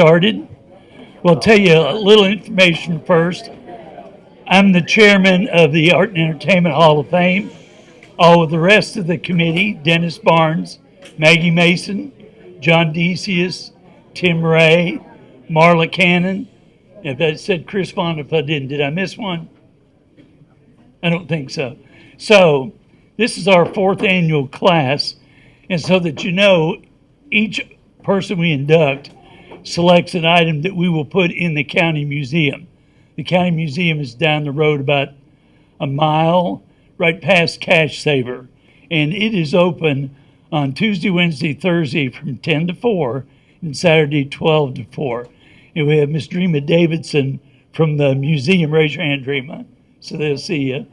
started. We'll tell you a little information first. I'm the chairman of the Art and Entertainment Hall of Fame. All of the rest of the committee, Dennis Barnes, Maggie Mason, Jon Decious, Tim Ray, Marla Cannon. If I said Chris Vaughn, if I did I miss one? I don't think so. So this is our fourth annual class. And so that you know, each person we induct selects an item that we will put in the county museum. The county museum is down the road about a mile, right past Cash Saver. And it is open on Tuesday, Wednesday, Thursday from 10 to 4 and Saturday 12 to 4. And we have Miss Dreama Davidson from the museum. Raise your hand, Dreama, so they'll see you.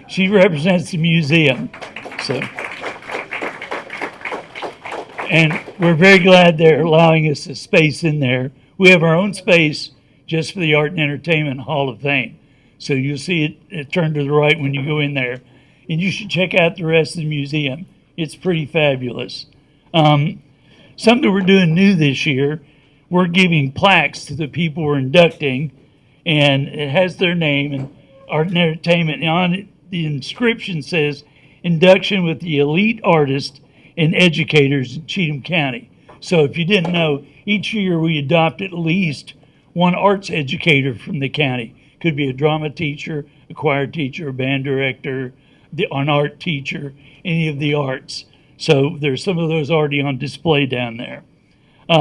She represents the museum. So, and we're very glad they're allowing us a space in there. We have our own space just for the Art and Entertainment Hall of Fame. So you'll see it turned to the right when you go in there. And you should check out the rest of the museum. It's pretty fabulous. Something we're doing new this year, we're giving plaques to the people we're inducting, and it has their name and Art and Entertainment. And on it, the inscription says, Induction with the elite artists and educators in Cheatham County. So if you didn't know, each year we adopt at least one arts educator from the county. Could be a drama teacher, a choir teacher, a band director, an art teacher, any of the arts. So there's some of those already on display down there.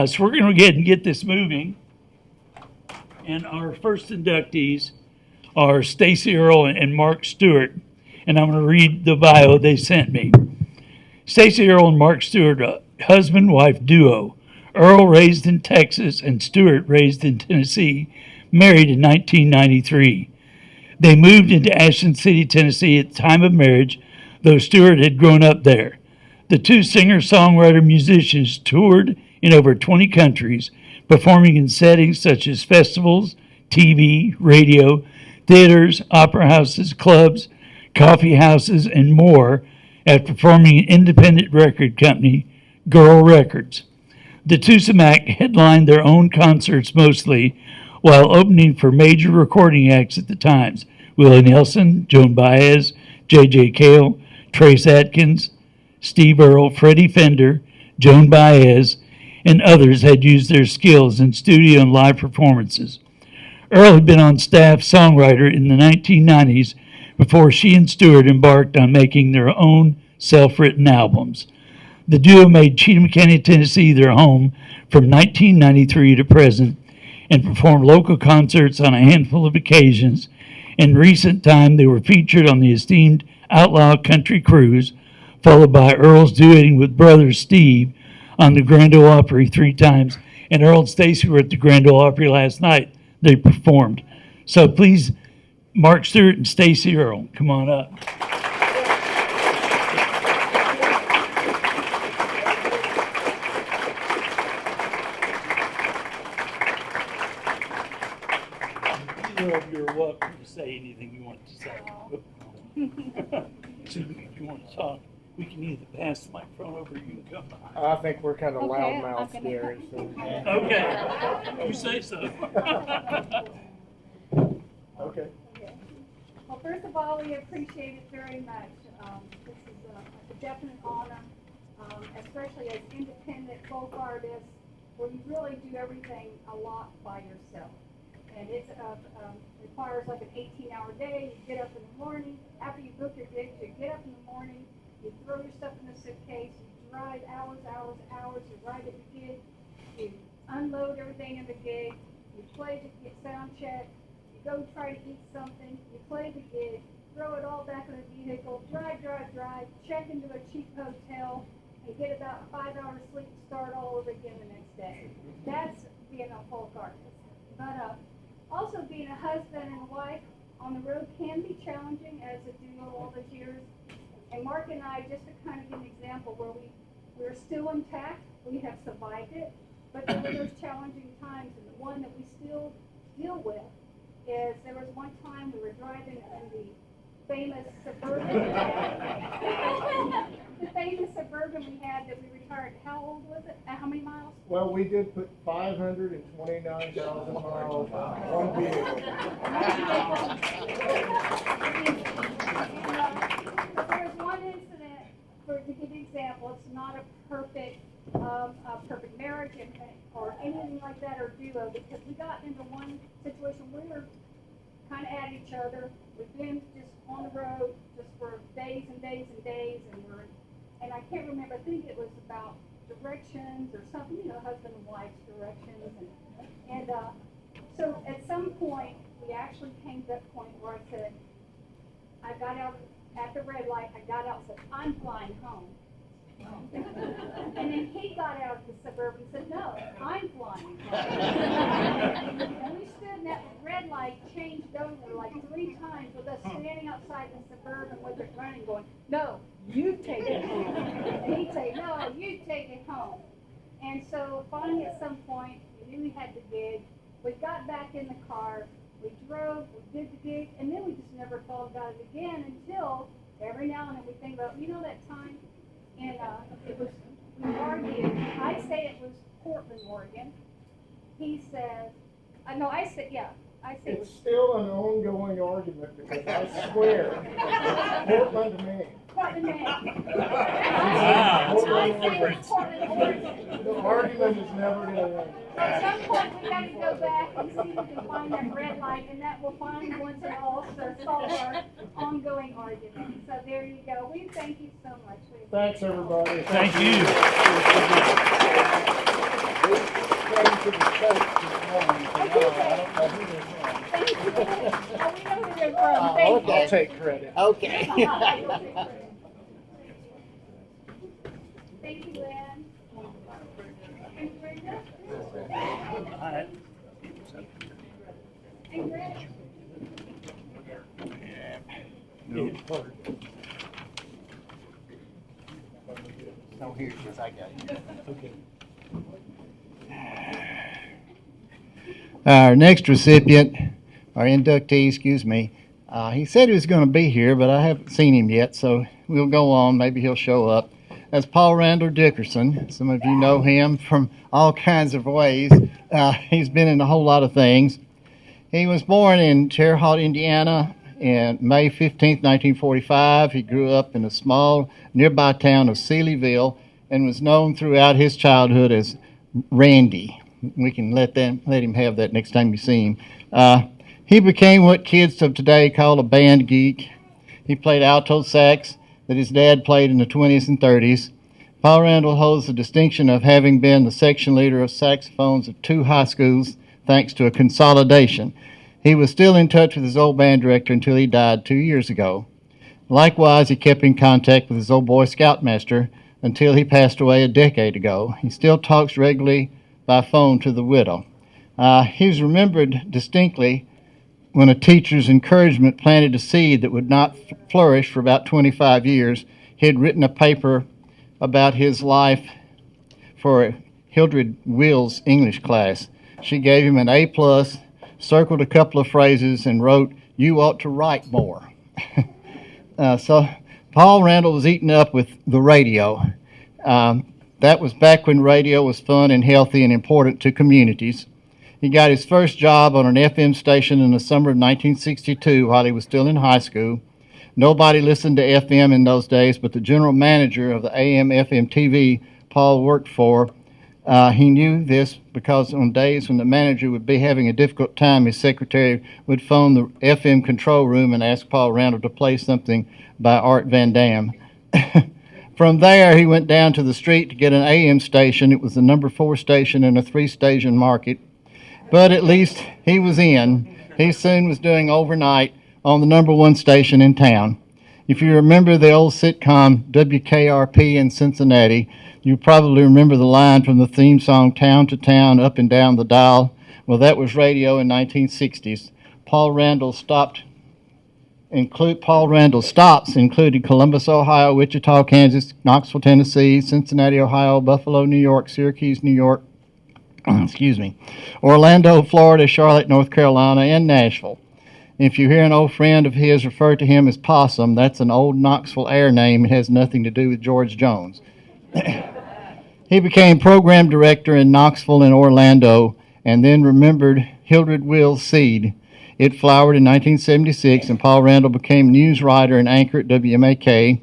So we're going to go ahead and get this moving. And our first inductees are Stacey, Earl, and Mark Stuart. And I'm going to read the bio they sent me. Stacey, Earl, and Mark Stuart, a husband-wife duo. Earl raised in Texas and Stuart raised in Tennessee, married in 1993. They moved into Ashland City, Tennessee at the time of marriage, though Stuart had grown up there. The two singer-songwriter musicians toured in over 20 countries, performing in settings such as festivals, TV, radio, theaters, opera houses, clubs, coffee houses, and more, after forming an independent record company, Girl Records. The twosome act headlined their own concerts mostly, while opening for major recording acts at the times. Willie Nelson, Joan Baez, J.J. Cale, Trace Atkins, Steve Earle, Freddie Fender, Joan Baez, and others had used their skills in studio and live performances. Earl had been on staff songwriter in the 1990s before she and Stuart embarked on making their own self-written albums. The duo made Cheatham County, Tennessee their home from 1993 to present and performed local concerts on a handful of occasions. In recent time, they were featured on the esteemed Outlaw Country Cruise, followed by Earl's duetting with brother Steve on the Grand Ole Opry 3 times. And Earl and Stacey were at the Grand Ole Opry last night. They performed. So please, Mark Stuart and Stacey Earle, come on up. You're welcome to say anything you want to say. So if you want to talk, we can either pass the microphone over or you can come by. I think we're kind of loudmouth here. So. Okay, you say so. Okay. Well, first of all, we appreciate it very much. This is a definite honor, especially as independent folk artists, where you really do everything a lot by yourself. And it requires like an 18-hour day. You get up in the morning. After you book your gigs, you get up in the morning, you throw your stuff in the suitcase, you drive hours, you ride at the gig, you unload everything in the gig, you play to get sound check, you go try to eat something, you play the gig, throw it all back in the vehicle, drive, check into a cheap hotel, and get about 5 hours sleep and start all over again the next day. That's being a folk artist. But also being a husband and wife on the road can be challenging as a duo all those years. And Mark and I, just to kind of give an example where we're still intact, we have survived it, but there were those challenging times, and the one that we still deal with is there was one time we were driving in the famous Suburban we had. The famous Suburban we had that we retired. How old was it? How many miles? Well, we did put 529,000 miles on vehicle. But there's one incident, to give you an example, it's not a perfect marriage or anything like that or duo, because we got into one situation we were kind of at each other. We've been just on the road just for days and days and days, and I can't remember, I think it was about directions or something, husband and wife's directions, and so at some point we actually came to that point where I said, I got out at the red light, I got out and said, I'm flying home. And then he got out of the Suburban and said, no, I'm flying home. And we stood in that red light, changed over like 3 times with us standing outside the Suburban with it running, going, no, you take it home. And he'd say, no, you take it home. And so finally at some point, we knew we had the gig. We got back in the car, we drove, we did the gig, and then we just never thought about it again until every now and then we think about, that time? And it was, we argued, I say it was Portland, Oregon. He says, no, I said, yeah. I said It's still an ongoing argument because I swear, Portland to me. Portland, Maine. Wow. I say it was Portland, Oregon. The argument is never going to end. At some point, we got to go back and see if we can find that red light, and that will finally once and all solve our ongoing argument. So there you go. We thank you so much. Thanks, everybody. Thank you. Thank you to the church this morning. I don't know who they're from. Thank you. Oh, we know who they're from. Thank you. I'll take credit. Okay. Thank you, Lynn. And Brenda. And Brenda. No, here, because I got it. Okay. Our next recipient, our inductee, he said he was going to be here, but I haven't seen him yet, so we'll go on. Maybe he'll show up. That's Paul Randall Dickerson. Some of you know him from all kinds of ways. He's been in a whole lot of things. He was born in Terre Haute, Indiana, on May 15, 1945. He grew up in a small nearby town of Sealyville and was known throughout his childhood as Randy. We can let him have that next time you see him. He became what kids of today call a band geek. He played alto sax that his dad played in the 20s and 30s. Paul Randall holds the distinction of having been the section leader of saxophones of 2 high schools thanks to a consolidation. He was still in touch with his old band director until he died 2 years ago. Likewise, he kept in contact with his old Boy Scout master until he passed away a decade ago. He still talks regularly by phone to the widow. He's remembered distinctly when a teacher's encouragement planted a seed that would not flourish for about 25 years. He had written a paper about his life for Hildred Will's English class. She gave him an A+, circled a couple of phrases, and wrote, "You ought to write more." So Paul Randall was eaten up with the radio. That was back when radio was fun and healthy and important to communities. He got his first job on an FM station in the summer of 1962 while he was still in high school. Nobody listened to FM in those days, but the general manager of the AM/FM TV Paul worked for, he knew this because on days when the manager would be having a difficult time, his secretary would phone the FM control room and ask Paul Randall to play something by Art Van Dam. From there, he went down to the street to get an AM station. It was the number 4 station in a 3-station market. But at least he was in. He soon was doing overnight on the number 1 station in town. If you remember the old sitcom WKRP in Cincinnati, you probably remember the line from the theme song, "Town to Town, Up and Down the Dial." Well, that was radio in 1960s. Paul Randall's stops included Columbus, Ohio, Wichita, Kansas, Knoxville, Tennessee, Cincinnati, Ohio, Buffalo, New York, Syracuse, New York, Orlando, Florida, Charlotte, North Carolina, and Nashville. If you hear an old friend of his refer to him as Possum, that's an old Knoxville air name. It has nothing to do with George Jones. He became program director in Knoxville and Orlando, and then remembered Hildred Will's seed. It flowered in 1976, and Paul Randall became news writer and anchor at WMAK,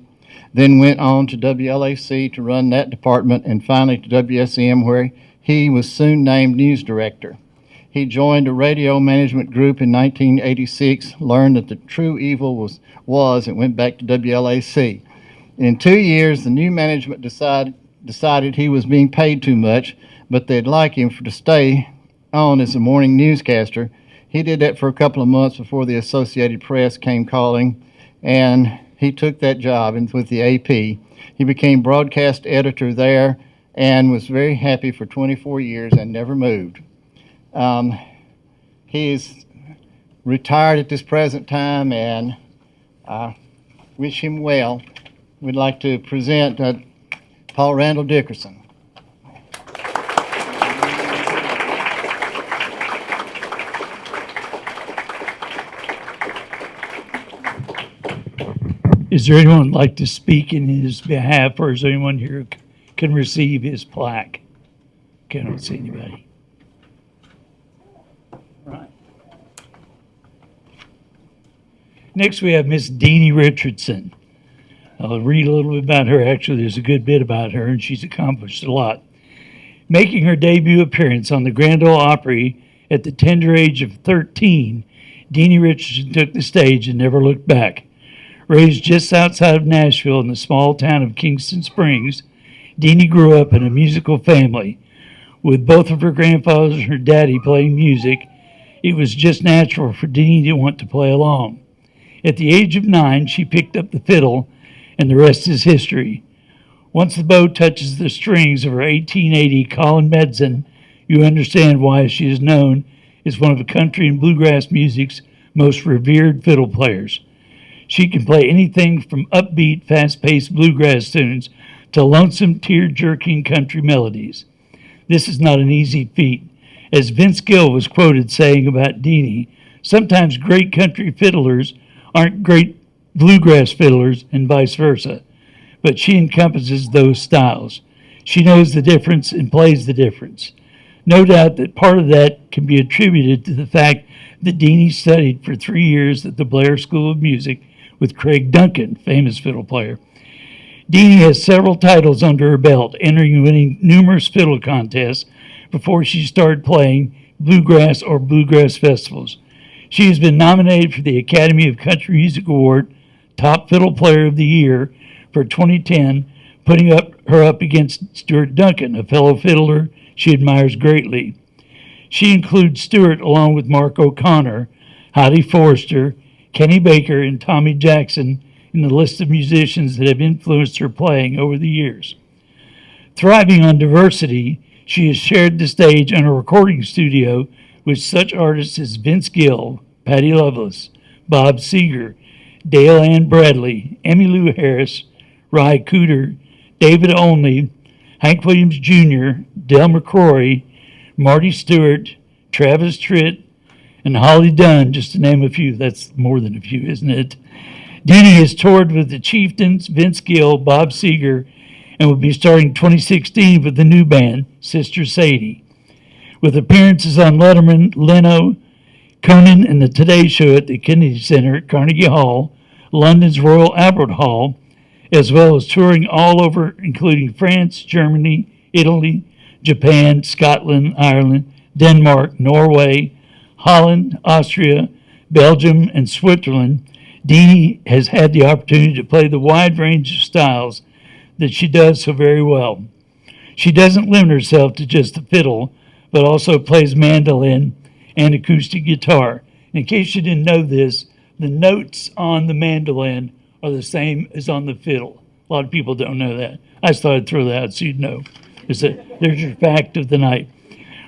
then went on to WLAC to run that department, and finally to WSM, where he was soon named news director. He joined a radio management group in 1986, learned that the true evil was and went back to WLAC. In 2 years, the new management decided he was being paid too much, but they'd like him to stay on as a morning newscaster. He did that for a couple of months before the Associated Press came calling, and he took that job with the AP. He became broadcast editor there and was very happy for 24 years and never moved. He is retired at this present time, and I wish him well. We'd like to present Paul Randall Dickerson. Is there anyone who'd like to speak in his behalf, or is there anyone here who can receive his plaque? Okay, I don't see anybody. Right. Next, we have Miss Deanie Richardson. I'll read a little bit about her. Actually, there's a good bit about her, and she's accomplished a lot. Making her debut appearance on the Grand Ole Opry at the tender age of 13, Deanie Richardson took the stage and never looked back. Raised just outside of Nashville in the small town of Kingston Springs, Deanie grew up in a musical family. With both of her grandfathers and her daddy playing music, it was just natural for Deanie to want to play along. At the age of 9, she picked up the fiddle, and the rest is history. Once the bow touches the strings of her 1880 Colin Medson, you understand why she is known as one of the country and bluegrass music's most revered fiddle players. She can play anything from upbeat, fast-paced bluegrass tunes to lonesome, tear-jerking country melodies. This is not an easy feat. As Vince Gill was quoted saying about Deanie, sometimes great country fiddlers aren't great bluegrass fiddlers and vice versa, but she encompasses those styles. She knows the difference and plays the difference. No doubt that part of that can be attributed to the fact that Deanie studied for 3 years at the Blair School of Music with Craig Duncan, famous fiddle player. Deanie has several titles under her belt, entering and winning numerous fiddle contests before she started playing bluegrass or bluegrass festivals. She has been nominated for the Academy of Country Music Award Top Fiddle Player of the Year for 2010, putting her up against Stuart Duncan, a fellow fiddler she admires greatly. She includes Stuart along with Mark O'Connor, Heidi Forrester, Kenny Baker, and Tommy Jackson in the list of musicians that have influenced her playing over the years. Thriving on diversity, she has shared the stage in a recording studio with such artists as Vince Gill, Patty Loveless, Bob Seger, Dale Ann Bradley, Emmylou Harris, Ry Cooder, David Olney, Hank Williams Jr., Del McCrory, Marty Stewart, Travis Tritt, and Holly Dunn, just to name a few. That's more than a few, isn't it? Deanie has toured with the Chieftains, Vince Gill, Bob Seger, and will be starting 2016 with the new band, Sister Sadie. With appearances on Letterman, Leno, Conan, and the Today Show at the Kennedy Center at Carnegie Hall, London's Royal Albert Hall, as well as touring all over, including France, Germany, Italy, Japan, Scotland, Ireland, Denmark, Norway, Holland, Austria, Belgium, and Switzerland. Deanie has had the opportunity to play the wide range of styles that she does so very well. She doesn't limit herself to just the fiddle, but also plays mandolin and acoustic guitar. In case you didn't know this, the notes on the mandolin are the same as on the fiddle. A lot of people don't know that. I just thought I'd throw that out so you'd know. There's your fact of the night.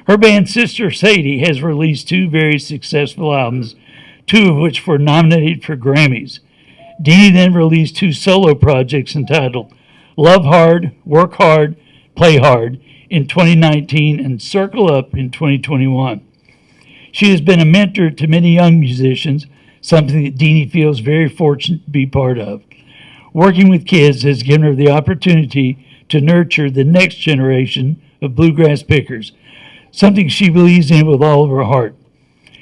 Her band Sister Sadie has released 2 very successful albums, 2 of which were nominated for Grammys. Deanie then released 2 solo projects entitled Love Hard, Work Hard, Play Hard in 2019 and Circle Up in 2021. She has been a mentor to many young musicians, something that Deanie feels very fortunate to be part of. Working with kids has given her the opportunity to nurture the next generation of bluegrass pickers, something she believes in with all of her heart.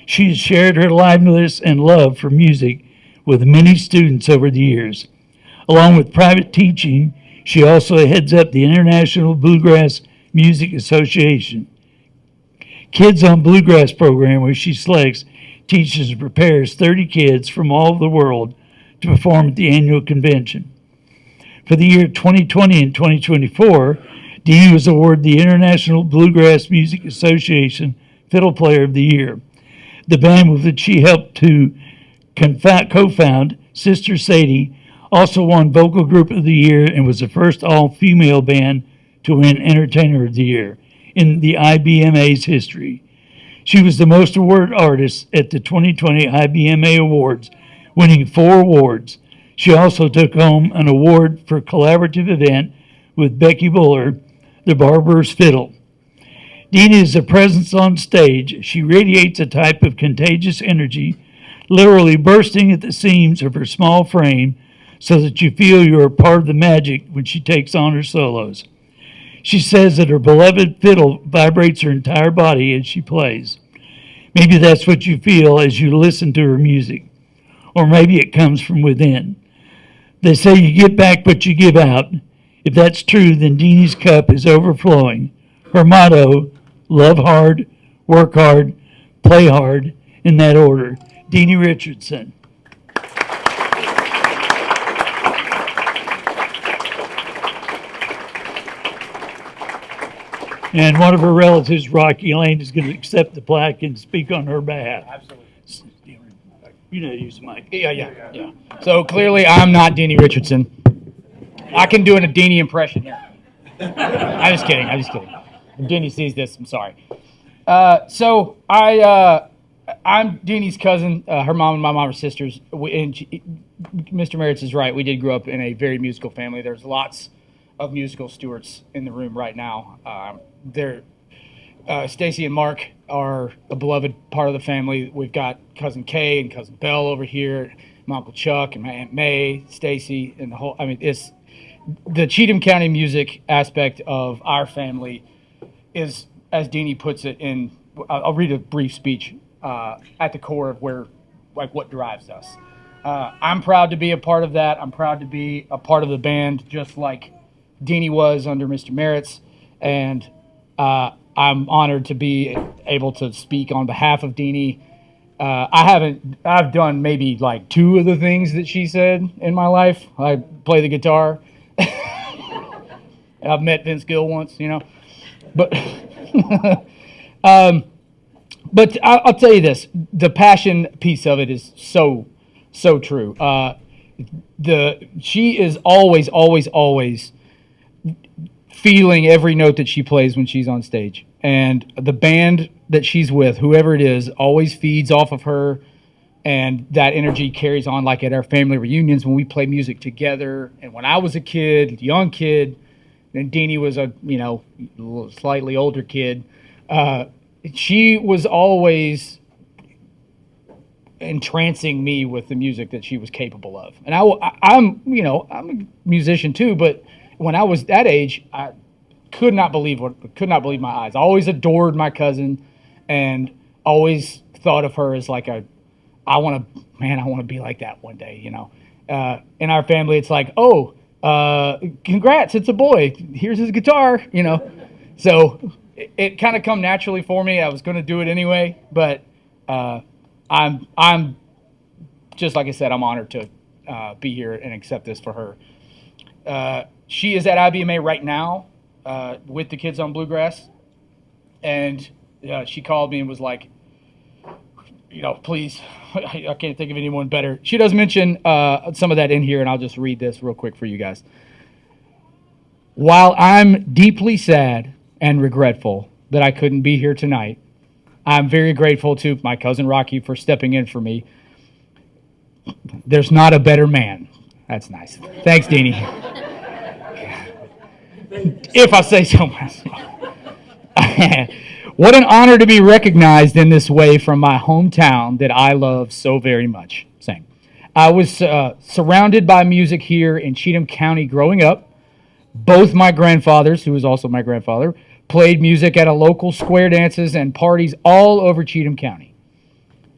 She has shared her liveliness and love for music with many students over the years. Along with private teaching, she also heads up the International Bluegrass Music Association. Kids on Bluegrass program, where she selects, teaches, and prepares 30 kids from all over the world to perform at the annual convention. For the year 2020 and 2024, Deanie was awarded the International Bluegrass Music Association Fiddle Player of the Year. The band with which she helped to co-found, Sister Sadie, also won Vocal Group of the Year and was the first all-female band to win Entertainer of the Year in the IBMA's history. She was the most awarded artist at the 2020 IBMA Awards, winning 4 awards. She also took home an award for collaborative event with Becky Buller, the Barber's Fiddle. Deanie is a presence on stage. She radiates a type of contagious energy, literally bursting at the seams of her small frame so that you feel you are part of the magic when she takes on her solos. She says that her beloved fiddle vibrates her entire body as she plays. Maybe that's what you feel as you listen to her music, or maybe it comes from within. They say you get back what you give out. If that's true, then Deanie's cup is overflowing. Her motto, love hard, work hard, play hard, in that order. Deanie Richardson. And one of her relatives, Rocky Lane, is going to accept the plaque and speak on her behalf. Absolutely. You know, use the mic. Yeah. So clearly, I'm not Deanie Richardson. I can do a Deanie impression here. I'm just kidding. If Deanie sees this, I'm sorry. I'm Deanie's cousin. Her mom and my mom are sisters. Mr. Meritz is right. We did grow up in a very musical family. There's lots of musical Stuarts in the room right now. Stacey and Mark are a beloved part of the family. We've got cousin Kay and cousin Belle over here, my uncle Chuck and my aunt May, Stacey, and the whole. I mean, it's the Cheatham County music aspect of our family is, as Deanie puts it in. I'll read a brief speech at the core of what drives us. I'm proud to be a part of that. I'm proud to be a part of the band, just like Deanie was under Mr. Meritz, and I'm honored to be able to speak on behalf of Deanie. I've done maybe like 2 of the things that she said in my life. I play the guitar. I've met Vince Gill once, but but I'll tell you this: the passion piece of it is so true. She is always feeling every note that she plays when she's on stage. And the band that she's with, whoever it is, always feeds off of her, and that energy carries on, like at our family reunions when we play music together. And when I was a young kid, and Deanie was a slightly older kid, she was always entrancing me with the music that she was capable of. And I'm a musician too, but when I was that age, I could not believe my eyes. I always adored my cousin, and always thought of her as like I want to be like that one day. In our family, it's like, congrats, it's a boy. Here's his guitar. So it kind of come naturally for me. I was going to do it anyway, but I'm just like I said, I'm honored to be here and accept this for her. She is at IBMA right now with the kids on Bluegrass, and she called me and was like, please, I can't think of anyone better. She does mention some of that in here, and I'll just read this real quick for you guys. While I'm deeply sad and regretful that I couldn't be here tonight, I'm very grateful to my cousin Rocky for stepping in for me. There's not a better man. That's nice. Thanks, Deanie. If I say so myself. What an honor to be recognized in this way from my hometown that I love so very much. I was surrounded by music here in Cheatham County growing up. Both my grandfathers, who was also my grandfather, played music at a local square dances and parties all over Cheatham County.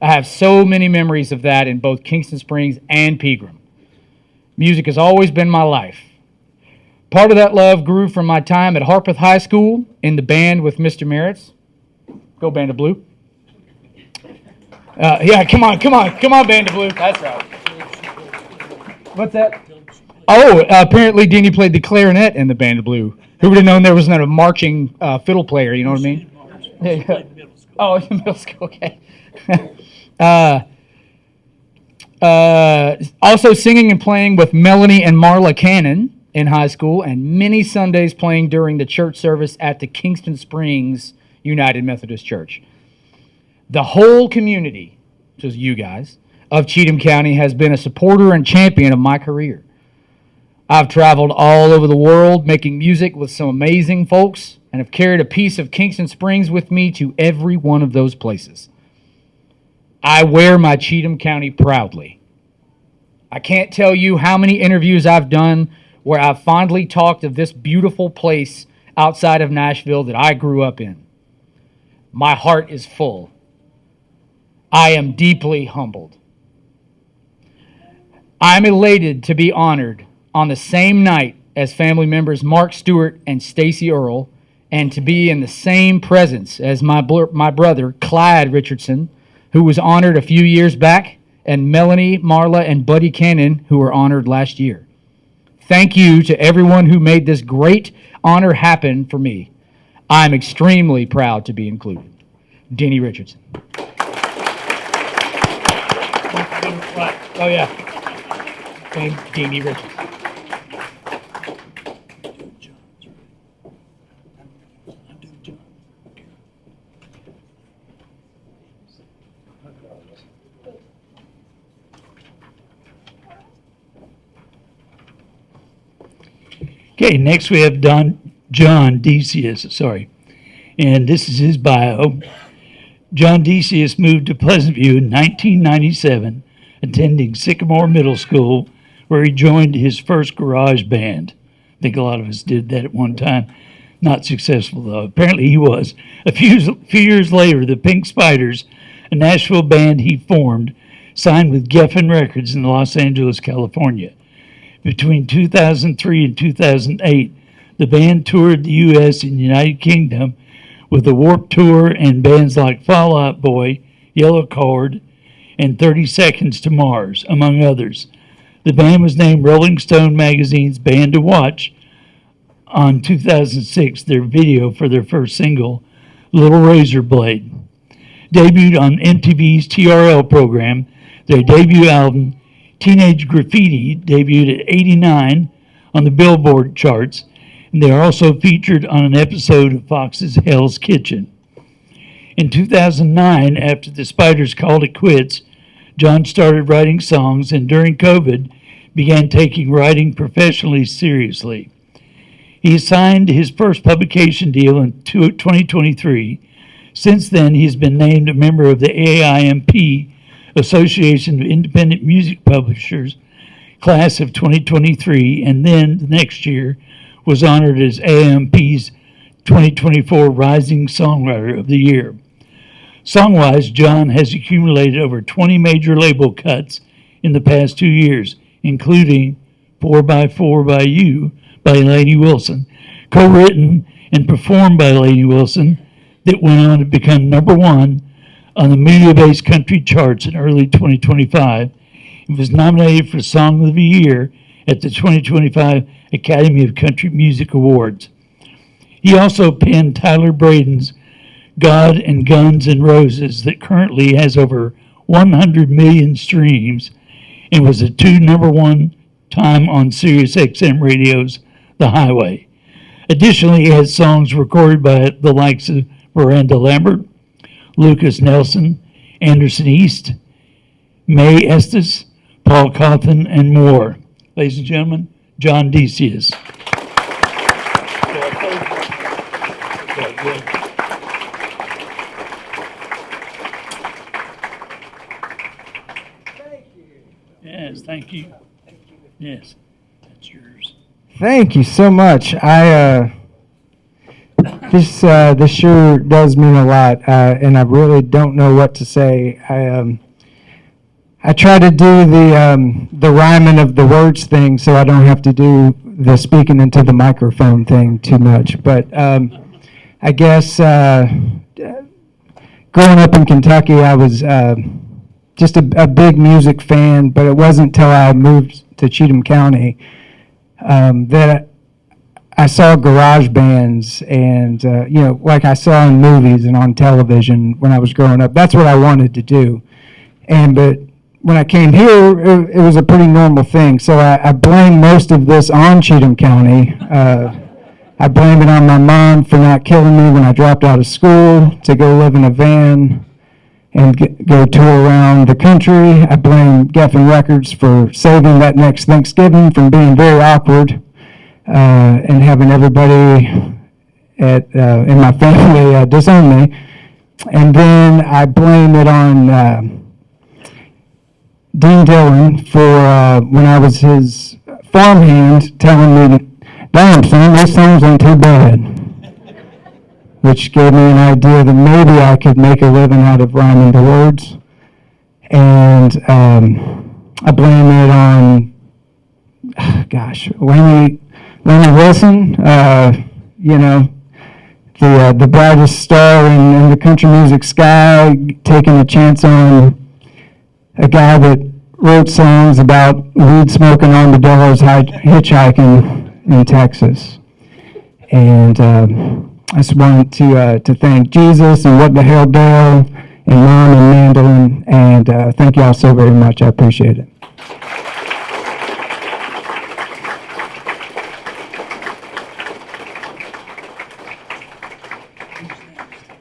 I have so many memories of that in both Kingston Springs and Pegram. Music has always been my life. Part of that love grew from my time at Harpeth High School in the band with Mr. Merritts. Go Band of Blue. Yeah, come on, Band of Blue. That's right. What's that? Oh, apparently Deanie played the clarinet in the Band of Blue. Who would have known there was not a marching fiddle player, you know what I mean? Oh, in middle school, okay. Also singing and playing with Melanie and Marla Cannon in high school, and many Sundays playing during the church service at the Kingston Springs United Methodist Church. The whole community, which is you guys, of Cheatham County has been a supporter and champion of my career. I've traveled all over the world making music with some amazing folks and have carried a piece of Kingston Springs with me to every one of those places. I wear my Cheatham County proudly. I can't tell you how many interviews I've done where I've fondly talked of this beautiful place outside of Nashville that I grew up in. My heart is full. I am deeply humbled. I'm elated to be honored on the same night as family members Mark Stuart and Stacey Earl, and to be in the same presence as my brother Clyde Richardson, who was honored a few years back, and Melanie, Marla, and Buddy Cannon, who were honored last year. Thank you to everyone who made this great honor happen for me. I'm extremely proud to be included. Deanie Richardson. Oh, yeah. Named Deanie Richardson. Okay, next we have Jon Decious, and this is his bio. Jon Decious moved to Pleasant View in 1997, attending Sycamore Middle School, where he joined his first garage band. I think a lot of us did that at one time. Not successful, though. Apparently he was. A few years later, the Pink Spiders, a Nashville band he formed, signed with Geffen Records in Los Angeles, California. Between 2003 and 2008, the band toured the U.S. and United Kingdom with the Warped Tour and bands like Fall Out Boy, Yellow Card, and 30 Seconds to Mars, among others. The band was named Rolling Stone magazine's Band to Watch on 2006, their video for their first single, Little Razor Blade. Debuted on MTV's TRL program, their debut album, Teenage Graffiti, debuted at 89 on the Billboard charts, and they are also featured on an episode of Fox's Hell's Kitchen. In 2009, after the Spiders called it quits, Jon started writing songs and during COVID began taking writing professionally seriously. He signed his first publication deal in 2023. Since then, he's been named a member of the AIMP, Association of Independent Music Publishers, class of 2023, and then the next year was honored as AIMP's 2024 Rising Songwriter of the Year. Song-wise, Jon has accumulated over 20 major label cuts in the past 2 years, including 4x4 by You by Lainey Wilson, co-written and performed by Lainey Wilson, that went on to become number one on the media-based country charts in early 2025. It was nominated for Song of the Year at the 2025 Academy of Country Music Awards. He also penned Tyler Braden's God and Guns and Roses that currently has over 100 million streams and was a number one time on Sirius XM Radio's The Highway. Additionally, he has songs recorded by the likes of Miranda Lambert, Lucas Nelson, Anderson East, Mae Estes, Paul Cawthon, and more. Ladies and gentlemen, Jon Decious. Thank you. Yeah. Yes, thank you. Yes, that's yours. Thank you so much. This sure does mean a lot, and I really don't know what to say. I try to do the rhyming of the words thing, so I don't have to do the speaking into the microphone thing too much. But I guess growing up in Kentucky, I was just a big music fan. But it wasn't until I moved to Cheatham County that I saw garage bands and, like I saw in movies and on television when I was growing up. That's what I wanted to do. But when I came here, it was a pretty normal thing. So I blame most of this on Cheatham County. I blame it on my mom for not killing me when I dropped out of school to go live in a van and go tour around the country. I blame Geffen Records for saving that next Thanksgiving from being very awkward. And having everybody in my family disown me. And then I blame it on Dean Dillon for when I was his farmhand telling me, "Damn, son, these songs ain't too bad," which gave me an idea that maybe I could make a living out of rhyming the words. And I blame it on, Lenny Wilson, the brightest star in the country music sky, taking a chance on a guy that wrote songs about weed smoking armadillos hitchhiking in Texas. And I just wanted to thank Jesus and What the Hell Dale and Mom and Mandolin, and thank you all so very much. I appreciate it.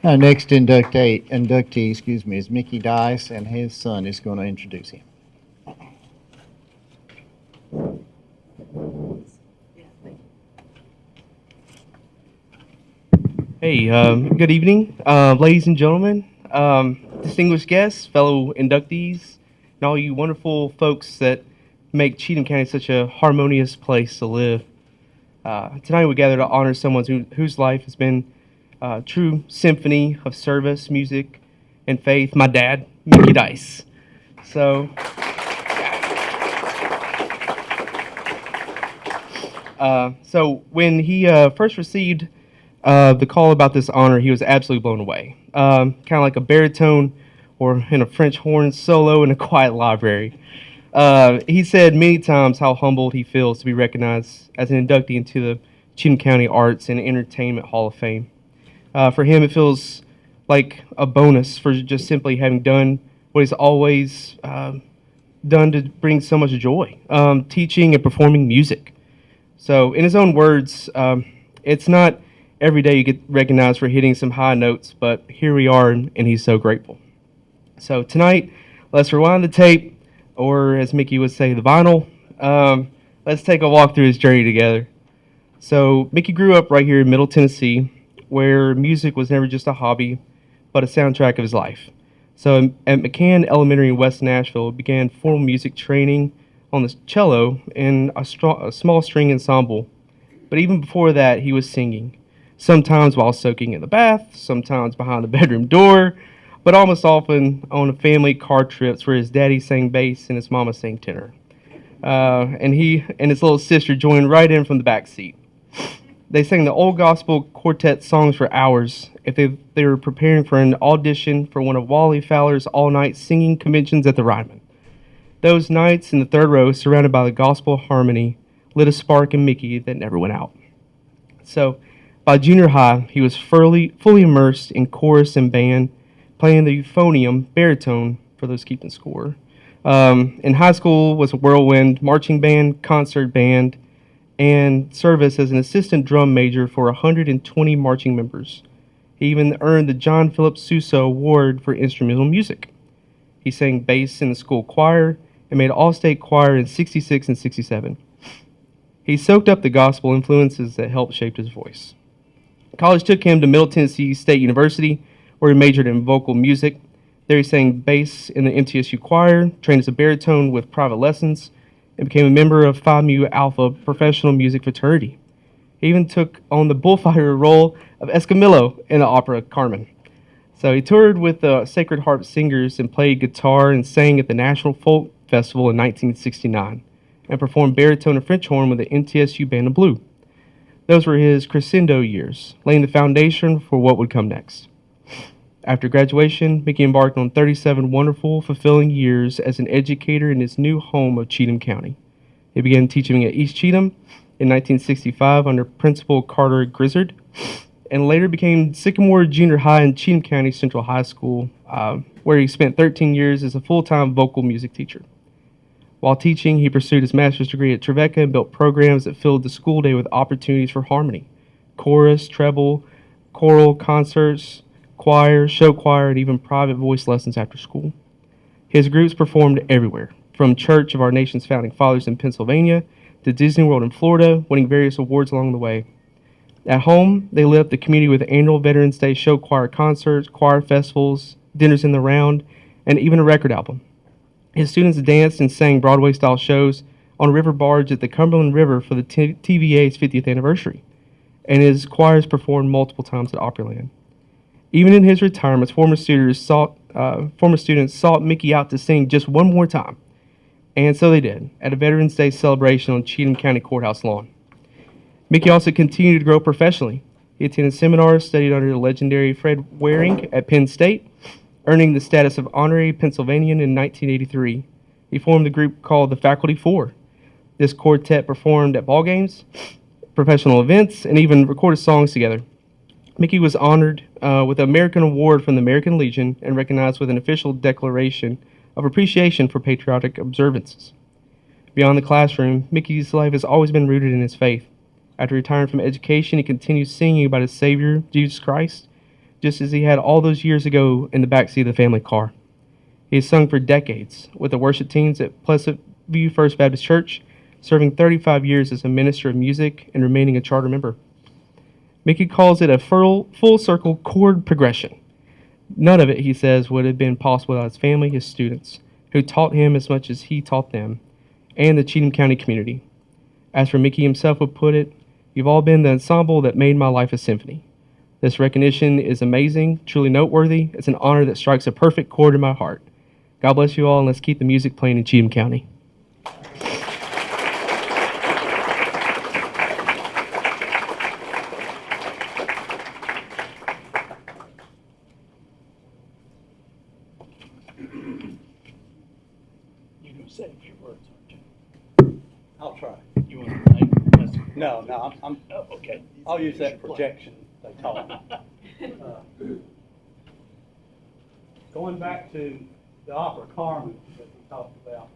Our next inductee, is Mickey Dyce, and his son is going to introduce him. Hey, good evening, ladies and gentlemen, distinguished guests, fellow inductees, and all you wonderful folks that make Cheatham County such a harmonious place to live. Tonight we gather to honor someone whose life has been a true symphony of service, music, and faith, my dad, Mickey Dyce. So when he first received the call about this honor, he was absolutely blown away. Kind of like a baritone or in a French horn solo in a quiet library. He said many times how humbled he feels to be recognized as an inductee into the Cheatham County Arts and Entertainment Hall of Fame. For him, it feels like a bonus for just simply having done what he's always done to bring so much joy, teaching and performing music. So in his own words, it's not every day you get recognized for hitting some high notes, but here we are, and he's so grateful. So tonight, let's rewind the tape, or as Mickey would say, the vinyl. Let's take a walk through his journey together. So Mickey grew up right here in Middle Tennessee, where music was never just a hobby, but a soundtrack of his life. So at McCann Elementary in West Nashville, he began formal music training on the cello in a small string ensemble. But even before that, he was singing, sometimes while soaking in the bath, sometimes behind the bedroom door, but almost often on family car trips where his daddy sang bass and his mama sang tenor. And he and his little sister joined right in from the back seat. They sang the old gospel quartet songs for hours if they were preparing for an audition for one of Wally Fowler's all-night singing conventions at the Ryman. Those nights in the third row, surrounded by the gospel harmony, lit a spark in Mickey that never went out. So, by junior high, he was fully immersed in chorus and band, playing the euphonium, baritone, for those keeping score. In high school was a whirlwind, marching band, concert band, and service as an assistant drum major for 120 marching members. He even earned the John Philip Sousa Award for instrumental music. He sang bass in the school choir and made all-state choir in 66 and 67. He soaked up the gospel influences that helped shape his voice. College took him to Middle Tennessee State University, where he majored in vocal music. There he sang bass in the MTSU choir, trained as a baritone with private lessons, and became a member of Phi Mu Alpha professional music fraternity. He even took on the bullfighter role of Escamillo in the opera Carmen. So he toured with the Sacred Heart Singers and played guitar and sang at the National Folk Festival in 1969 and performed baritone and French horn with the MTSU Band of Blue. Those were his crescendo years, laying the foundation for what would come next. After graduation, Mickey embarked on 37 wonderful, fulfilling years as an educator in his new home of Cheatham County. He began teaching at East Cheatham in 1965 under Principal Carter Grizzard, and later became Sycamore Junior High and Cheatham County Central High School, where he spent 13 years as a full-time vocal music teacher. While teaching, he pursued his master's degree at Trevecca and built programs that filled the school day with opportunities for harmony, chorus, treble, choral, concerts, choir, show choir, and even private voice lessons after school. His groups performed everywhere, from Church of Our Nation's Founding Fathers in Pennsylvania to Disney World in Florida, winning various awards along the way. At home, they lit up the community with annual Veterans Day show choir concerts, choir festivals, dinners in the round, and even a record album. His students danced and sang Broadway-style shows on a river barge at the Cumberland River for the TVA's 50th anniversary, and his choirs performed multiple times at Opryland. Even in his retirement, former students sought Mickey out to sing just one more time, and so they did, at a Veterans Day celebration on Cheatham County Courthouse lawn. Mickey also continued to grow professionally. He attended seminars, studied under the legendary Fred Waring at Penn State, earning the status of honorary Pennsylvanian in 1983. He formed a group called the Faculty Four. This quartet performed at ball games, professional events, and even recorded songs together. Mickey was honored with an American Award from the American Legion and recognized with an official declaration of appreciation for patriotic observances. Beyond the classroom, Mickey's life has always been rooted in his faith. After retiring from education, he continues singing about his Savior, Jesus Christ, just as he had all those years ago in the backseat of the family car. He has sung for decades with the worship teams at Pleasant View First Baptist Church, serving 35 years as a minister of music and remaining a charter member. Mickey calls it a full circle chord progression. None of it, he says, would have been possible without his family, his students, who taught him as much as he taught them, and the Cheatham County community. As for Mickey himself would put it, "You've all been the ensemble that made my life a symphony." This recognition is amazing, truly noteworthy. It's an honor that strikes a perfect chord in my heart. God bless you all, and let's keep the music playing in Cheatham County. You're going to say a few words, aren't you? I'll try. You want to make No, I'm Oh, okay. I'll use that projection they taught me. Going back to the opera Carmen that we talked about,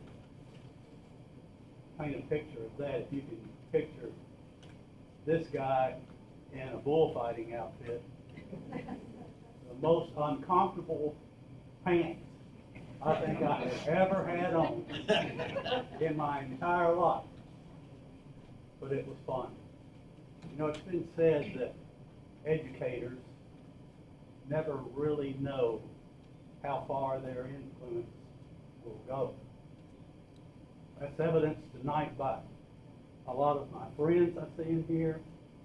paint a picture of that. If you can picture this guy in a bullfighting outfit, the most uncomfortable pants I think I have ever had on in my entire life. But it was fun. You know, it's been said that educators never really know how far their influence will go. That's evidenced tonight by a lot of my friends I see in here,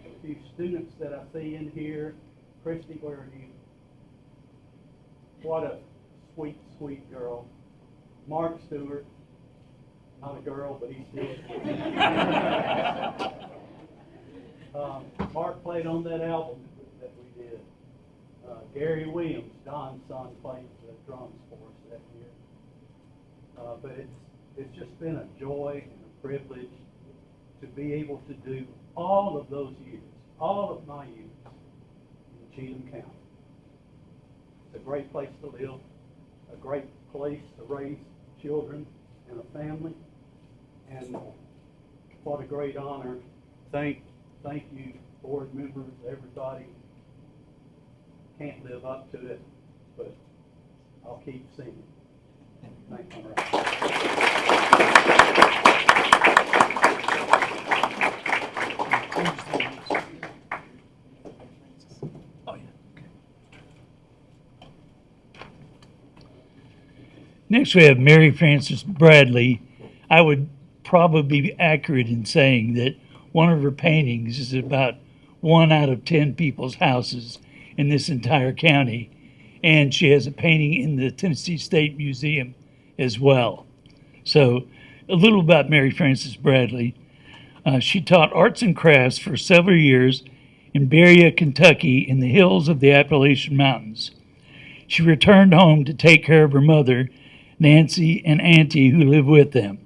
a few students that I see in here. Christy, where are you? What a sweet, sweet girl. Mark Stuart, not a girl, but he's still Mark played on that album that we did. Gary Williams, Don's son, played the drums for us that year. But it's just been a joy and a privilege to be able to do all of those years, all of my years in Cheatham County. It's a great place to live, a great place to raise children and a family, and what a great honor. Thank you, board members, everybody. Can't live up to it, but I'll keep singing. Thank you. Oh, yeah. Okay. Next, we have Mary Frances Bradley. I would probably be accurate in saying that one of her paintings is about 1 out of 10 people's houses in this entire county. And she has a painting in the Tennessee State Museum as well. So, a little about Mary Frances Bradley. She taught arts and crafts for several years in Berea, Kentucky, in the hills of the Appalachian Mountains. She returned home to take care of her mother, Nancy, and Auntie, who lived with them.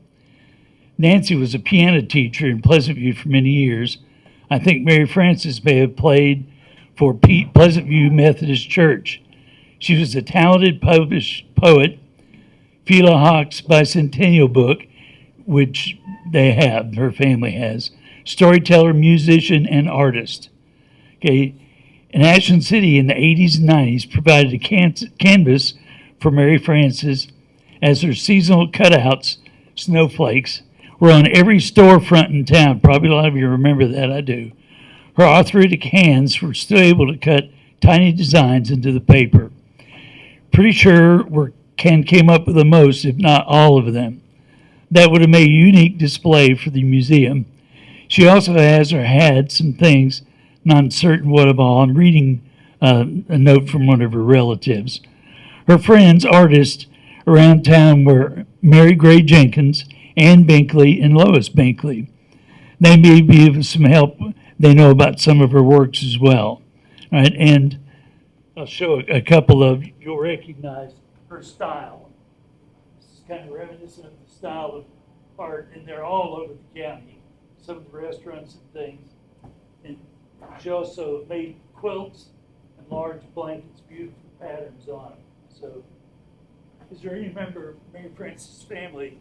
Nancy was a piano teacher in Pleasant View for many years. I think Mary Frances may have played for Pleasant View Methodist Church. She was a talented published poet. Phila Hawk's bicentennial book, which her family has, storyteller, musician, and artist. Okay, and Ashland City in the 80s and 90s provided a canvas for Mary Frances as her seasonal cutouts, snowflakes, were on every storefront in town. Probably a lot of you remember that, I do. Her arthritic hands were still able to cut tiny designs into the paper. Pretty sure Ken came up with the most, if not all of them. That would have made a unique display for the museum. She also has or had some things, not certain what of all. I'm reading a note from one of her relatives. Her friends, artists around town, were Mary Gray Jenkins, Ann Binkley, and Lois Binkley. They may be of some help. They know about some of her works as well. All right, and I'll show a couple of, you'll recognize her style. This is kind of reminiscent of the style of art, and they're all over the county, some of the restaurants and things. And she also made quilts and large blankets, beautiful patterns on them. So, is there any member of Mary Frances' family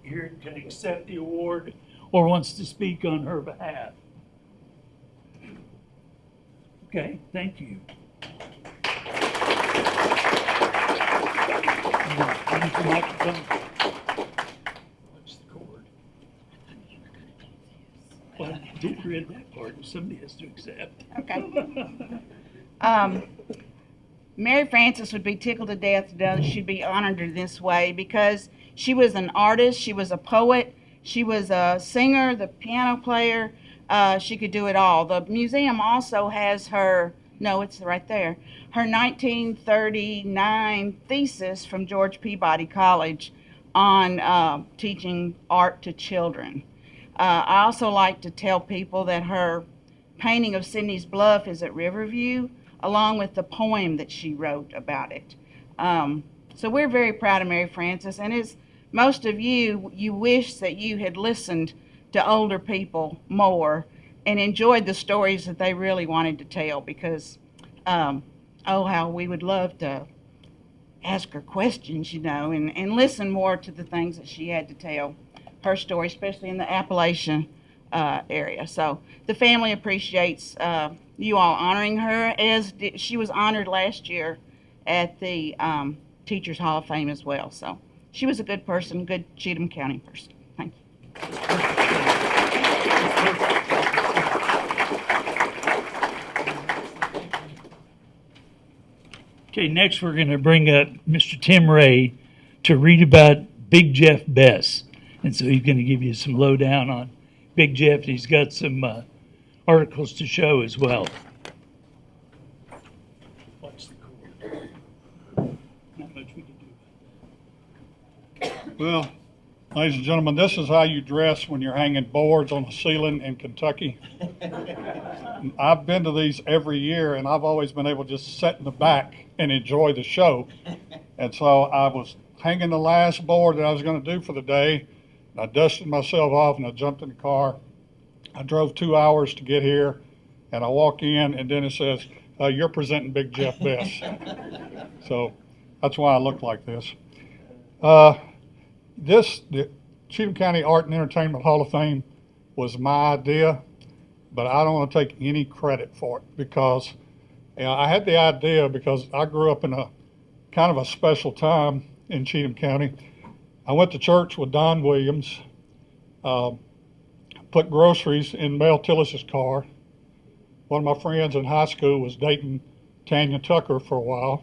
here can accept the award or wants to speak on her behalf? Okay, thank you. What's the cord? Well, I did read that part. Somebody has to accept. Okay. Mary Frances would be tickled to death to know that she'd be honored in this way because she was an artist, she was a poet, she was a singer, the piano player. She could do it all. The museum also has her, no, it's right there, her 1939 thesis from George Peabody College on teaching art to children. I also like to tell people that her painting of Sydney's Bluff is at Riverview, along with the poem that she wrote about it. So we're very proud of Mary Frances, and as most of you wish that you had listened to older people more and enjoyed the stories that they really wanted to tell, because how we would love to ask her questions, and listen more to the things that she had to tell, her story, especially in the Appalachian area. So the family appreciates you all honoring her, as she was honored last year at the Teachers Hall of Fame as well. So she was a good person, good Cheatham County person. Thank you. Okay, next we're going to bring up Mr. Tim Ray to read about Big Jeff Bess. And so he's going to give you some lowdown on Big Jeff. He's got some articles to show as well. Watch the cord. Not much we can do. Well, ladies and gentlemen, this is how you dress when you're hanging boards on the ceiling in Kentucky. I've been to these every year, and I've always been able to just sit in the back and enjoy the show. And so I was hanging the last board that I was going to do for the day. And I dusted myself off, and I jumped in the car. I drove 2 hours to get here, and I walk in, and then it says, you're presenting Big Jeff Bess. So that's why I look like this. The Cheatham County Art and Entertainment Hall of Fame was my idea, but I don't want to take any credit for it, because I had the idea because I grew up in a kind of a special time in Cheatham County. I went to church with Don Williams, put groceries in Mel Tillis's car. One of my friends in high school was dating Tanya Tucker for a while.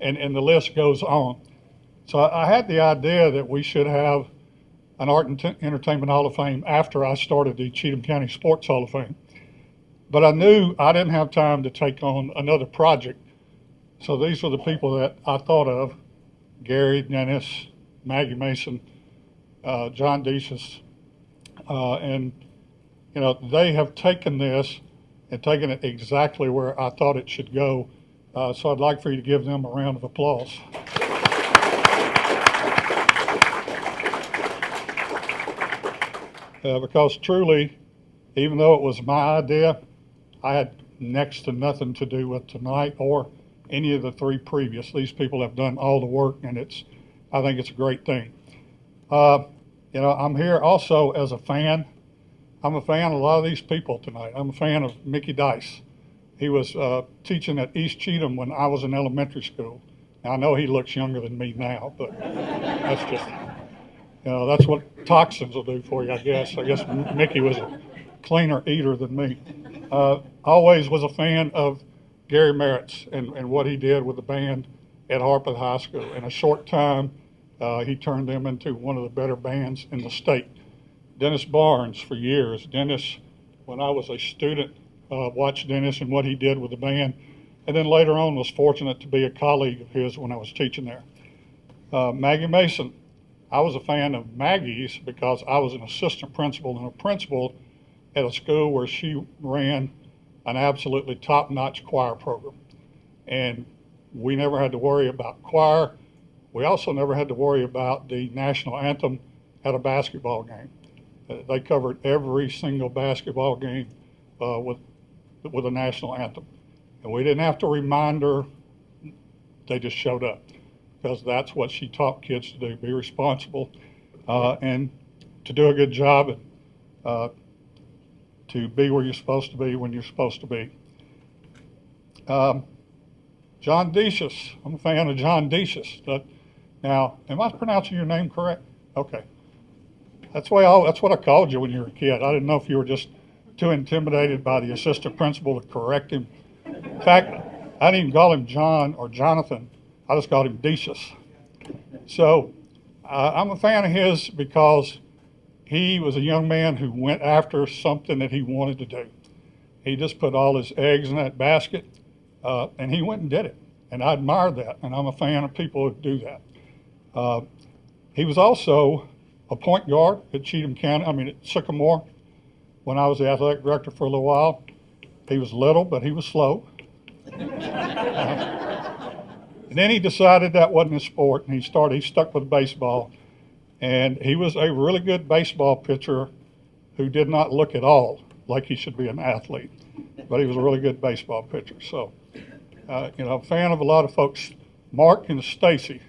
and the list goes on. So I had the idea that we should have an Art and Entertainment Hall of Fame after I started the Cheatham County Sports Hall of Fame. But I knew I didn't have time to take on another project. So these were the people that I thought of: Gary, Dennis, Maggie Mason, Jon Decious, and they have taken this and taken it exactly where I thought it should go. So I'd like for you to give them a round of applause. Because truly, even though it was my idea, I had next to nothing to do with tonight or any of the three previous. These people have done all the work, and I think it's a great thing. I'm here also as a fan. I'm a fan of a lot of these people tonight. I'm a fan of Mickey Dyce. He was teaching at East Cheatham when I was in elementary school. Now, I know he looks younger than me now, but that's just, that's what toxins will do for you, I guess. I guess Mickey was a cleaner eater than me. Always was a fan of Gary Merritt's and what he did with the band at Harpeth High School. In a short time, he turned them into one of the better bands in the state. Dennis Barnes for years. Dennis, when I was a student, watched Dennis and what he did with the band, and then later on was fortunate to be a colleague of his when I was teaching there. Maggie Mason. I was a fan of Maggie's because I was an assistant principal and a principal at a school where she ran an absolutely top-notch choir program. And we never had to worry about choir. We also never had to worry about the national anthem at a basketball game. They covered every single basketball game with a national anthem. And we didn't have to remind her, they just showed up. Because that's what she taught kids to do: be responsible and to do a good job, and to be where you're supposed to be when you're supposed to be. Jon Decious. I'm a fan of Jon Decious. Now, am I pronouncing your name correct? Okay. That's what I called you when you were a kid. I didn't know if you were just too intimidated by the assistant principal to correct him. In fact, I didn't even call him John or Jonathan. I just called him Decious. So I'm a fan of his because he was a young man who went after something that he wanted to do. He just put all his eggs in that basket, and he went and did it. And I admire that, and I'm a fan of people who do that. He was also a point guard at Cheatham County, at Sycamore, when I was the athletic director for a little while. He was little, but he was slow. And then he decided that wasn't his sport, and he stuck with baseball. And he was a really good baseball pitcher who did not look at all like he should be an athlete. But he was a really good baseball pitcher. So, a fan of a lot of folks. Mark and Stacey,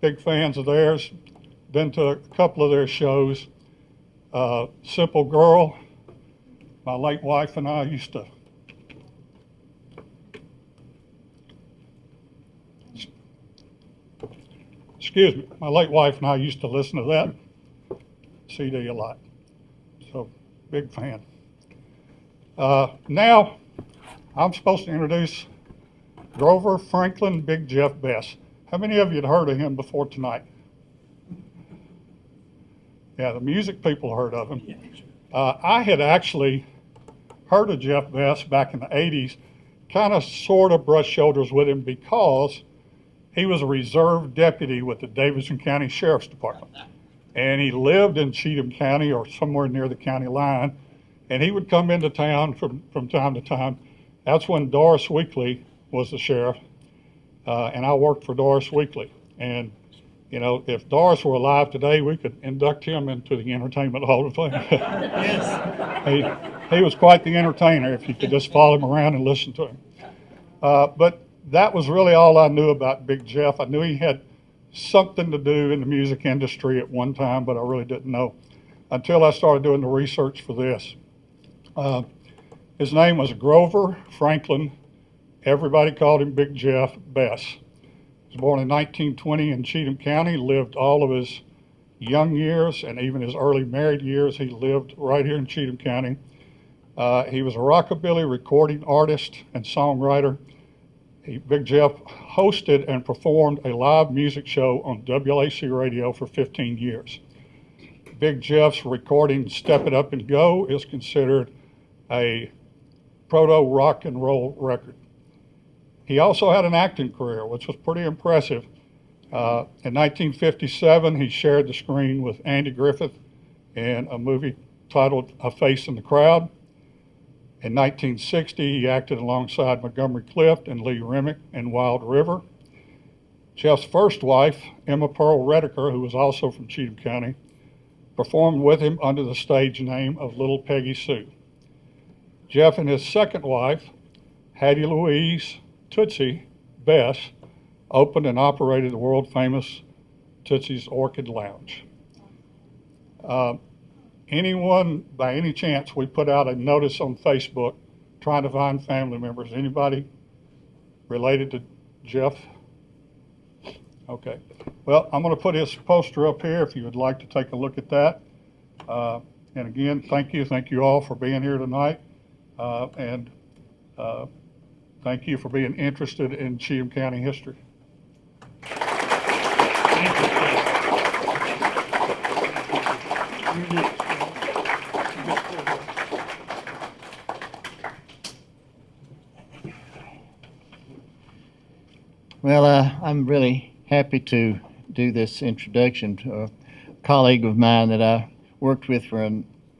big fans of theirs. Been to a couple of their shows. Simple Girl, my late wife and I used to my late wife and I used to listen to that CD a lot. So, big fan. Now, I'm supposed to introduce Grover Franklin Big Jeff Bess. How many of you had heard of him before tonight? Yeah, the music people heard of him. I had actually heard of Jeff Bess back in the 80s, kind of sort of brushed shoulders with him because he was a reserve deputy with the Davidson County Sheriff's Department. And he lived in Cheatham County or somewhere near the county line. And he would come into town from time to time. That's when Doris Weekly was the sheriff. And I worked for Doris Weekly. And, if Doris were alive today, we could induct him into the Entertainment Hall of Fame. He was quite the entertainer if you could just follow him around and listen to him. But that was really all I knew about Big Jeff. I knew he had something to do in the music industry at one time, but I really didn't know until I started doing the research for this. His name was Grover Franklin. Everybody called him Big Jeff Bess. He was born in 1920 in Cheatham County, lived all of his young years and even his early married years. He lived right here in Cheatham County. He was a rockabilly recording artist and songwriter. Big Jeff hosted and performed a live music show on WAC radio for 15 years. Big Jeff's recording Step It Up and Go is considered a proto rock and roll record. He also had an acting career, which was pretty impressive. In 1957, he shared the screen with Andy Griffith in a movie titled A Face in the Crowd. In 1960, he acted alongside Montgomery Clift and Lee Remick in Wild River. Jeff's first wife, Emma Pearl Redeker, who was also from Cheatham County, performed with him under the stage name of Little Peggy Sue. Jeff and his second wife, Hattie Louise Tootsie Bess, opened and operated the world-famous Tootsie's Orchid Lounge. Anyone, by any chance, we put out a notice on Facebook trying to find family members. Anybody related to Jeff? Okay. Well, I'm going to put his poster up here if you would like to take a look at that. And again, thank you all for being here tonight. And thank you for being interested in Cheatham County history. Well, I'm really happy to do this introduction to a colleague of mine that I worked with for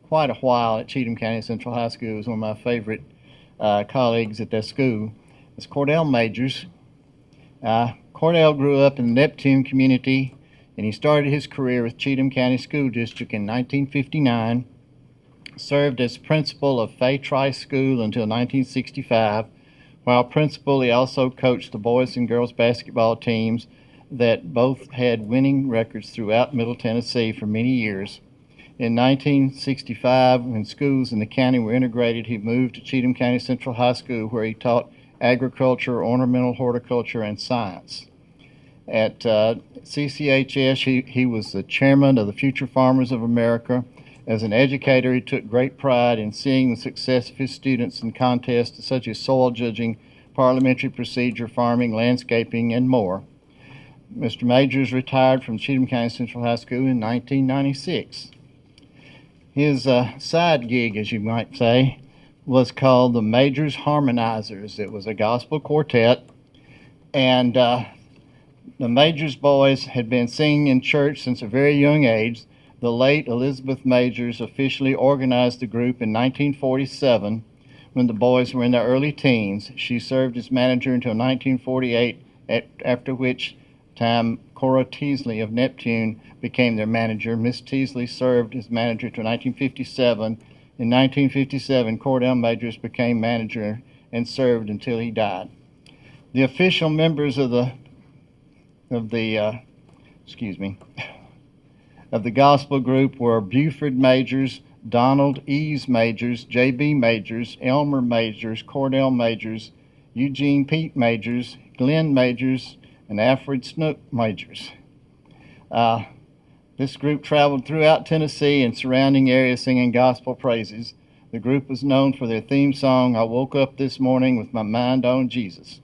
quite a while at Cheatham County Central High School. He was one of my favorite colleagues at that school. It's Cordell Majors. Cordell grew up in the Neptune community, and he started his career with Cheatham County School District in 1959, served as principal of Fay Trice School until 1965. While principal, he also coached the boys and girls basketball teams that both had winning records throughout Middle Tennessee for many years. In 1965, when schools in the county were integrated, he moved to Cheatham County Central High School, where he taught agriculture, ornamental horticulture, and science. At CCHS, he was the chairman of the Future Farmers of America. As an educator, he took great pride in seeing the success of his students in contests such as soil judging, parliamentary procedure, farming, landscaping, and more. Mr. Majors retired from Cheatham County Central High School in 1996. His side gig, as you might say, was called the Majors Harmonizers. It was a gospel quartet, and the Majors boys had been singing in church since a very young age. The late Elizabeth Majors officially organized the group in 1947 when the boys were in their early teens. She served as manager until 1948, after which time Cora Teasley of Neptune became their manager. Miss Teasley served as manager until 1957. In 1957, Cordell Majors became manager and served until he died. The official members of the gospel group were Buford Majors, Donald Ease Majors, J.B. Majors, Elmer Majors, Cordell Majors, Eugene Pete Majors, Glenn Majors, and Alfred Snook Majors. This group traveled throughout Tennessee and surrounding areas singing gospel praises. The group was known for their theme song, "I Woke Up This Morning with My Mind on Jesus."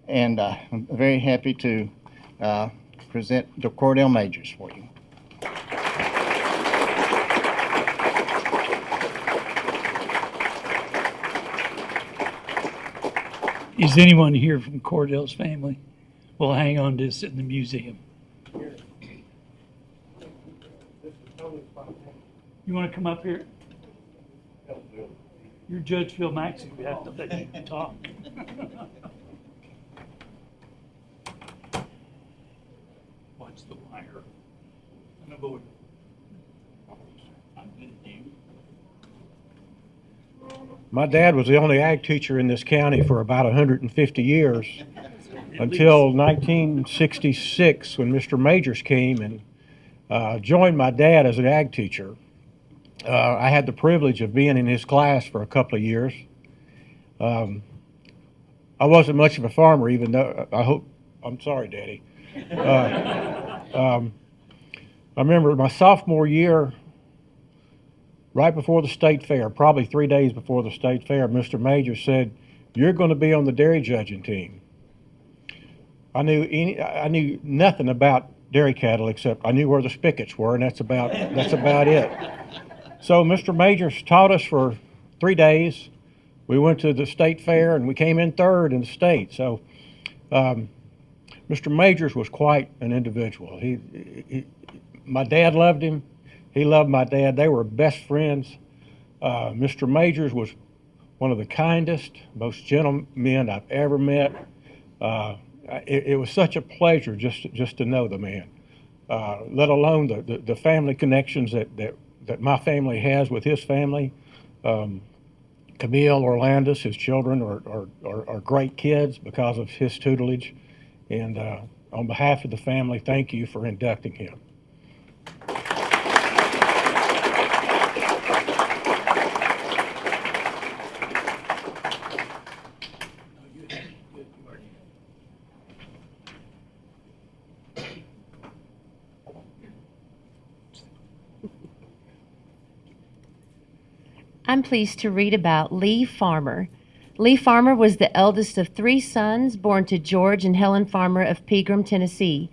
And I'm very happy to present the Cordell Majors for you. Is anyone here from Cordell's family? We'll hang on to this in the museum. You want to come up here? You're Judge Phil Maxey. We have to let you talk. Watch the wire. And avoid. My dad was the only ag teacher in this county for about 150 years until 1966 when Mr. Majors came and joined my dad as an ag teacher. I had the privilege of being in his class for a couple of years. I wasn't much of a farmer, even though I'm sorry, Daddy. I remember my sophomore year, right before the state fair, probably 3 days before the state fair, Mr. Major said, "You're going to be on the dairy judging team." I knew nothing about dairy cattle except I knew where the spigots were, and that's about it. So Mr. Majors taught us for 3 days. We went to the state fair and we came in third in the state. So Mr. Majors was quite an individual. My dad loved him. He loved my dad. They were best friends. Mr. Majors was one of the kindest, most gentle men I've ever met. It was such a pleasure just to know the man, let alone the family connections that my family has with his family. Camille, Orlandis, his children are great kids because of his tutelage. And on behalf of the family, thank you for inducting him. I'm pleased to read about Lee Farmer. Lee Farmer was the eldest of 3 sons born to George and Helen Farmer of Pegram, Tennessee.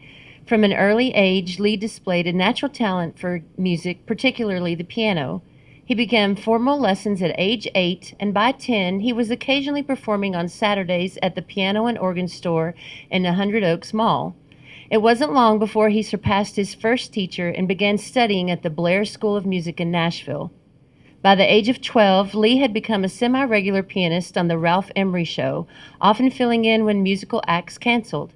From an early age, Lee displayed a natural talent for music, particularly the piano. He began formal lessons at age 8, and by 10, he was occasionally performing on Saturdays at the piano and organ store in the Hundred Oaks Mall. It wasn't long before he surpassed his first teacher and began studying at the Blair School of Music in Nashville. By the age of 12, Lee had become a semi-regular pianist on the Ralph Emery Show, often filling in when musical acts canceled.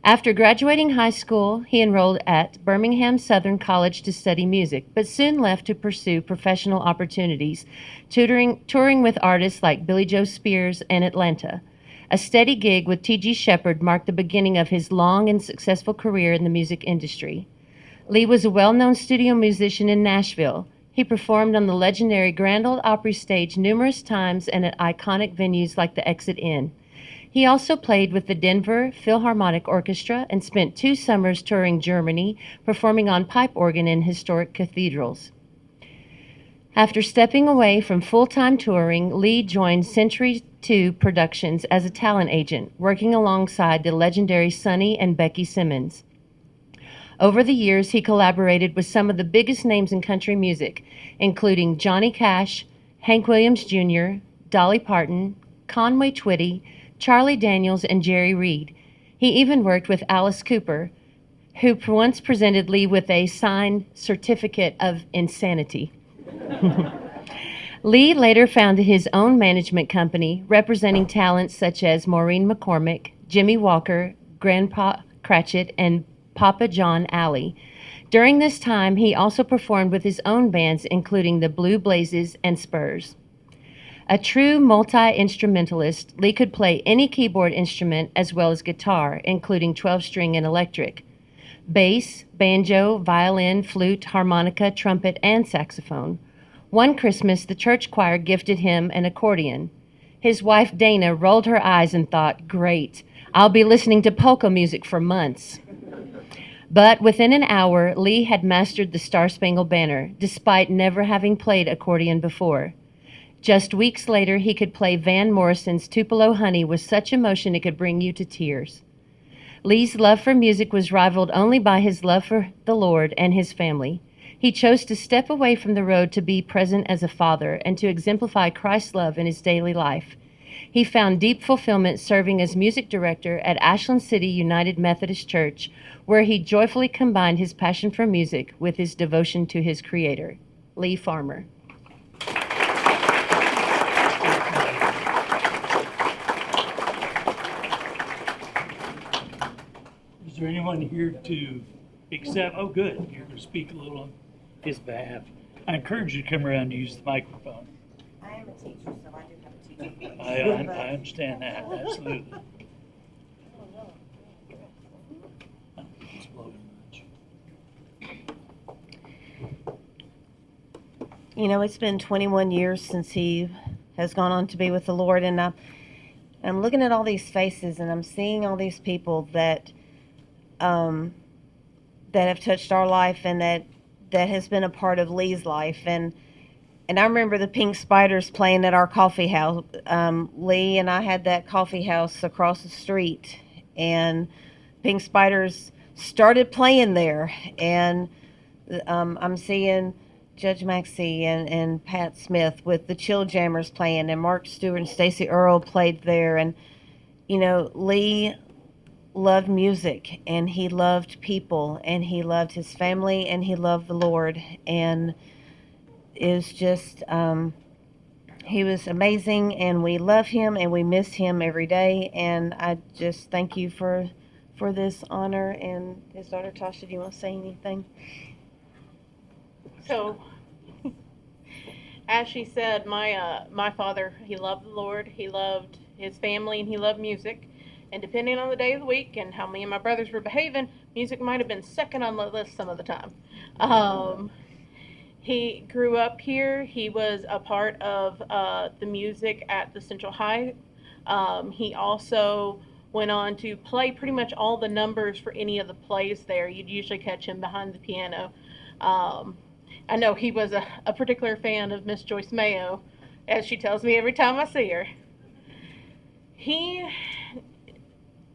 After graduating high school, he enrolled at Birmingham Southern College to study music, but soon left to pursue professional opportunities, touring with artists like Billy Joe Spears and Atlanta. A steady gig with T.G. Shepherd marked the beginning of his long and successful career in the music industry. Lee was a well-known studio musician in Nashville. He performed on the legendary Grand Ole Opry stage numerous times and at iconic venues like the Exit Inn. He also played with the Denver Philharmonic Orchestra and spent 2 summers touring Germany, performing on pipe organ in historic cathedrals. After stepping away from full-time touring, Lee joined Century 2 Productions as a talent agent, working alongside the legendary Sonny and Becky Simmons. Over the years, he collaborated with some of the biggest names in country music, including Johnny Cash, Hank Williams Jr., Dolly Parton, Conway Twitty, Charlie Daniels, and Jerry Reed. He even worked with Alice Cooper, who once presented Lee with a signed certificate of insanity. Lee later founded his own management company, representing talents such as Maureen McCormick, Jimmy Walker, Grandpa Cratchit, and Papa John Alley. During this time, he also performed with his own bands, including the Blue Blazes and Spurs. A true multi-instrumentalist, Lee could play any keyboard instrument as well as guitar, including 12-string and electric, bass, banjo, violin, flute, harmonica, trumpet, and saxophone. One Christmas, the church choir gifted him an accordion. His wife, Dana, rolled her eyes and thought, "Great, I'll be listening to polka music for months." But within an hour, Lee had mastered the Star-Spangled Banner, despite never having played accordion before. Just weeks later, he could play Van Morrison's Tupelo Honey with such emotion it could bring you to tears. Lee's love for music was rivaled only by his love for the Lord and his family. He chose to step away from the road to be present as a father and to exemplify Christ's love in his daily life. He found deep fulfillment serving as music director at Ashland City United Methodist Church, where he joyfully combined his passion for music with his devotion to his Creator. Lee Farmer. Is there anyone here to accept? Oh, good. You're going to speak a little on his behalf. I encourage you to come around and use the microphone. I am a teacher, so I do have a teacher. I understand that, absolutely. You know, it's been 21 years since he has gone on to be with the Lord, and I'm looking at all these faces, and I'm seeing all these people that have touched our life, and that has been a part of Lee's life. And I remember the Pink Spiders playing at our coffee house. Lee and I had that coffee house across the street, and Pink Spiders started playing there, and I'm seeing Judge Maxey and Pat Smith with the Chill Jammers playing, and Mark Stewart and Stacey Earl played there. And you know, Lee loved music, and he loved people, and he loved his family, and he loved the Lord, and is just he was amazing, and we love him, and we miss him every day. And I just thank you for this honor. And his daughter Tasha, do you want to say anything? So, as she said, my father, he loved the Lord, he loved his family, and he loved music. And depending on the day of the week and how me and my brothers were behaving, music might have been second on the list some of the time. He grew up here. He was a part of the music at the Central High. He also went on to play pretty much all the numbers for any of the plays there. You'd usually catch him behind the piano. I know he was a particular fan of Miss Joyce Mayo, as she tells me every time I see her. He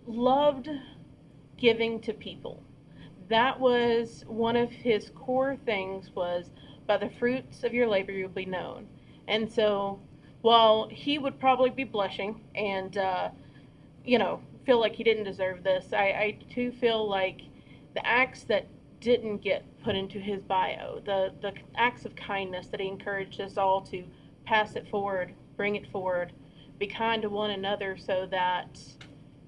loved giving to people. That was one of his core things, was by the fruits of your labor you'll be known. And so while he would probably be blushing and feel like he didn't deserve this, I too feel like the acts that didn't get put into his bio, the acts of kindness that he encouraged us all to pass it forward, bring it forward, be kind to one another so that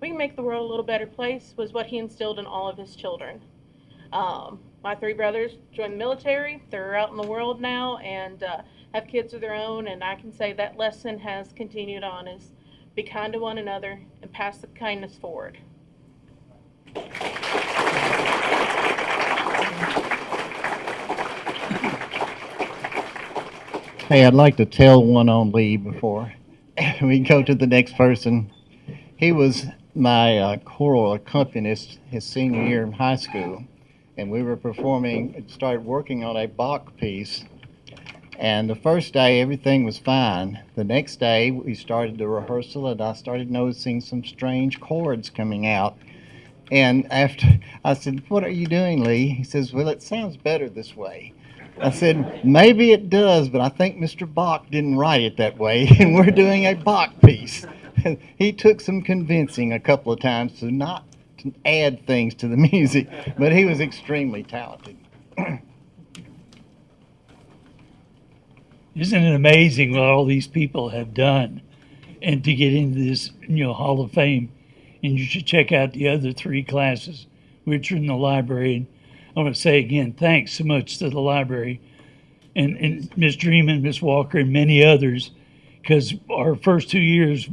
we can make the world a little better place, was what he instilled in all of his children. My three brothers joined the military. They're out in the world now and have kids of their own, and I can say that lesson has continued on, is be kind to one another and pass the kindness forward. Hey, I'd like to tell one on Lee before we go to the next person. He was my choral accompanist his senior year in high school, and we were started working on a Bach piece. And the first day, everything was fine. The next day, we started the rehearsal, and I started noticing some strange chords coming out. And after I said, "What are you doing, Lee?" He says, "Well, it sounds better this way." I said, "Maybe it does, but I think Mr. Bach didn't write it that way, and we're doing a Bach piece." He took some convincing a couple of times to not to add things to the music, but he was extremely talented. Isn't it amazing what all these people have done, and to get into this, Hall of Fame? And you should check out the other three classes which are in the library. And I want to say again, thanks so much to the library and Miss Dreamin, Miss Walker, and many others, because our first 2 years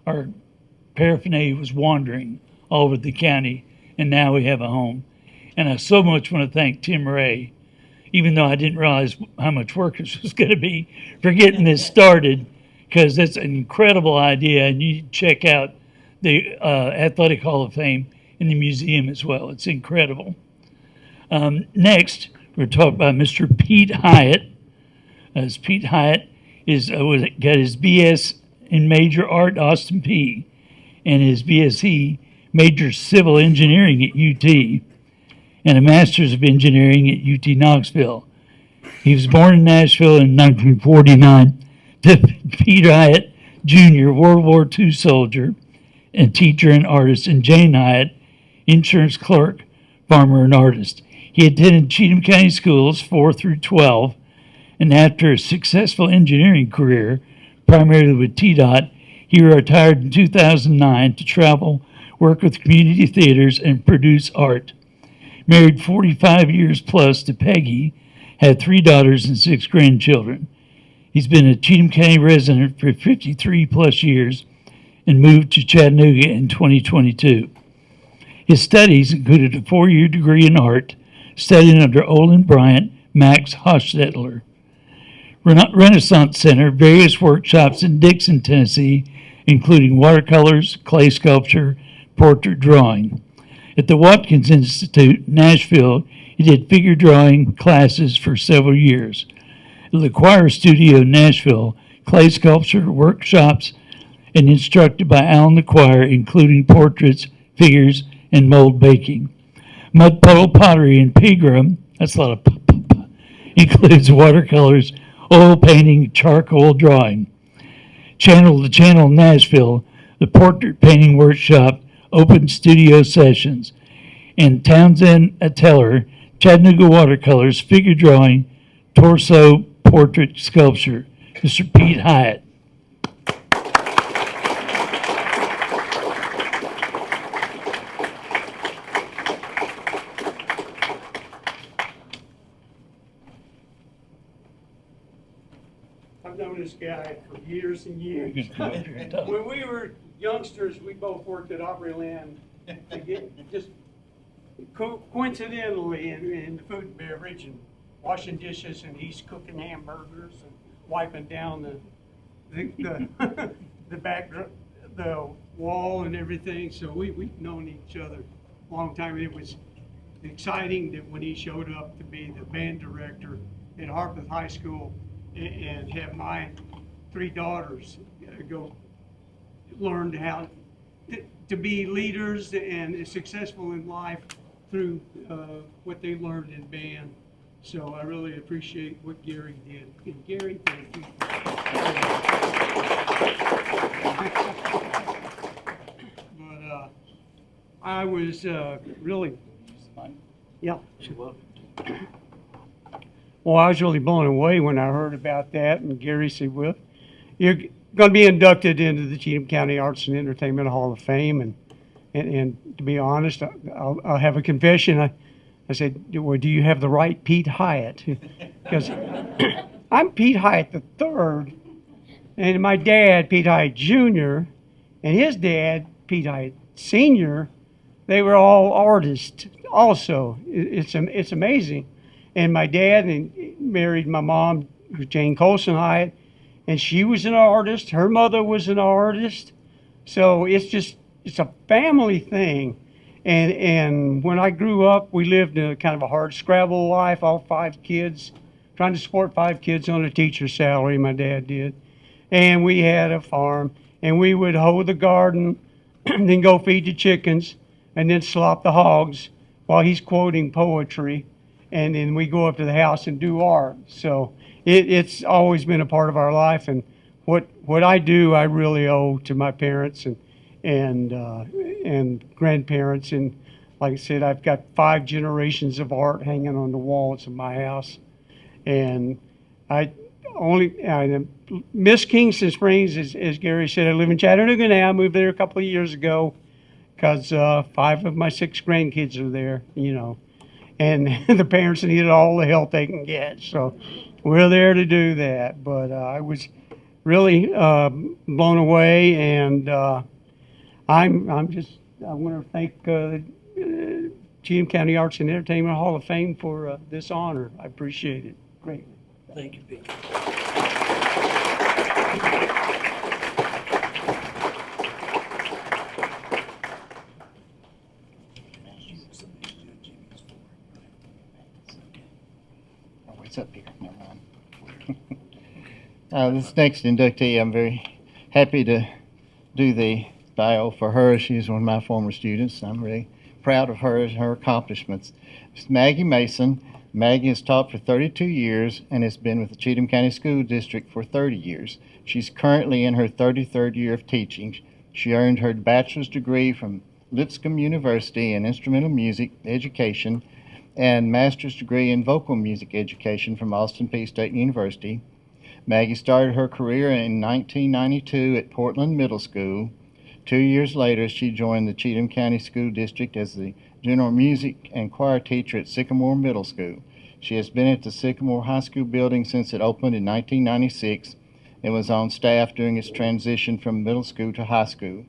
our paraphernalia was wandering all over the county, and now we have a home. And I so much want to thank Tim Ray, even though I didn't realize how much work this was going to be, for getting this started, because it's an incredible idea, and you check out the Athletic Hall of Fame in the museum as well. It's incredible. Next, we're talking about Mr. Pete Hiett. As Pete Hiett got his BS in Major Art, Austin P, and his BSc Major Civil Engineering at UT, and a Master's of Engineering at UT Knoxville. He was born in Nashville in 1949 to Pete Hiett Jr., World War II soldier and teacher and artist, and Jane Hiett, insurance clerk, farmer, and artist. He attended Cheatham County Schools 4 through 12, and after a successful engineering career, primarily with TDOT, he retired in 2009 to travel, work with community theaters, and produce art. Married 45 years plus to Peggy, had 3 daughters and 6 grandchildren. He's been a Cheatham County resident for 53 plus years and moved to Chattanooga in 2022. His studies included a 4-year degree in art, studying under Olin Bryant, Max Hostetler. Renaissance Center, various workshops in Dickerson, Tennessee, including watercolors, clay sculpture, portrait drawing. At the Watkins Institute, Nashville, he did figure drawing classes for several years. At the Choir Studio in Nashville, clay sculpture workshops, and instructed by Alan the Choir, including portraits, figures, and mold baking. Mud puddle pottery in Pegram, that's a lot of includes watercolors, oil painting, charcoal drawing. Channel to Channel Nashville, the portrait painting workshop, open studio sessions. And Townsend Teller, Chattanooga watercolors, figure drawing, torso portrait sculpture. Mr. Pete Hiett. I've known this guy for years and years. When we were youngsters, we both worked at Opryland to get just coincidentally in food and beverage and washing dishes, and he's cooking hamburgers and wiping down the back the wall and everything. So we've known each other a long time. It was exciting that when he showed up to be the band director at Harpeth High School and have my 3 daughters go learn how to be leaders and successful in life through what they learned in band. So I really appreciate what Gary did. And Gary, thank you. But I was really, yeah. Well, I was really blown away when I heard about that, and Gary said, well, you're going to be inducted into the Cheatham County Arts and Entertainment Hall of Fame. And to be honest, I'll have a confession. I said, well, do you have the right Pete Hiett? Because I'm Pete Hiett the third, and my dad, Pete Hiett Jr., and his dad, Pete Hiett Sr., they were all artists also. It's amazing. And my dad married my mom, Jane Colson Hiett, and she was an artist. Her mother was an artist. So it's a family thing. And when I grew up, we lived in a kind of a hard scrabble life, all 5 kids, trying to support 5 kids on a teacher's salary, my dad did. And we had a farm, and we would hoe the garden, and then go feed the chickens, and then slop the hogs while he's quoting poetry. And then we go up to the house and do art. So it's always been a part of our life. And what I do, I really owe to my parents and grandparents. And like I said, I've got 5 generations of art hanging on the walls of my house. And I miss Kingston Springs, as Gary said. I live in Chattanooga now. I moved there a couple of years ago because 5 of my 6 grandkids are there, and the parents needed all the help they can get. So we're there to do that. But I was really blown away, and I want to thank Cheatham County Arts and Entertainment Hall of Fame for this honor. I appreciate it greatly. Thank you, Pete. It's up here. Never mind. This next inductee, I'm very happy to do the bio for her. She's one of my former students. I'm really proud of her and her accomplishments. It's Maggie Mason. Maggie has taught for 32 years and has been with the Cheatham County School District for 30 years. She's currently in her 33rd year of teaching. She earned her bachelor's degree from Lipscomb University in instrumental music education and master's degree in vocal music education from Austin Peay State University. Maggie started her career in 1992 at Portland Middle School. 2 years later, she joined the Cheatham County School District as the general music and choir teacher at Sycamore Middle School. She has been at the Sycamore High School building since it opened in 1996 and was on staff during its transition from middle school to high school.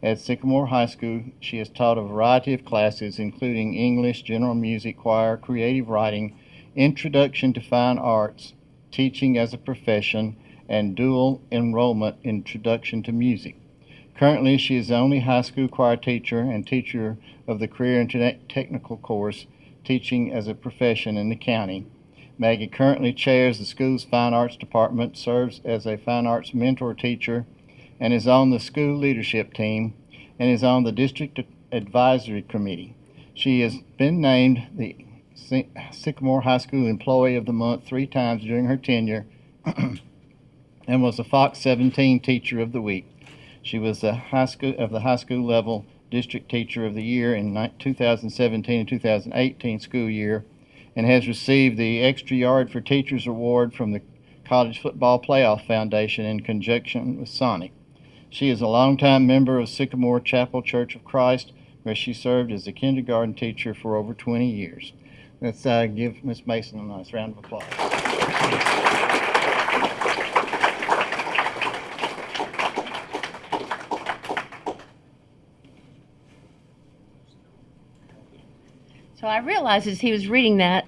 At Sycamore High School, she has taught a variety of classes, including English, general music, choir, creative writing, introduction to fine arts, teaching as a profession, and dual enrollment introduction to music. Currently, she is the only high school choir teacher and teacher of the career and technical course, teaching as a profession in the county. Maggie currently chairs the school's fine arts department, serves as a fine arts mentor teacher, and is on the school leadership team, and is on the district Advisory Committee. She has been named the Sycamore High School Employee of the Month 3 times during her tenure and was the Fox 17 Teacher of the Week. She was the high school level District Teacher of the Year in 2017 and 2018 school year, and has received the Extra Yard for Teachers Award from the College Football Playoff Foundation in conjunction with Sonic. She is a longtime member of Sycamore Chapel Church of Christ, where she served as a kindergarten teacher for over 20 years. Let's give Ms. Mason a nice round of applause. So I realized as he was reading that,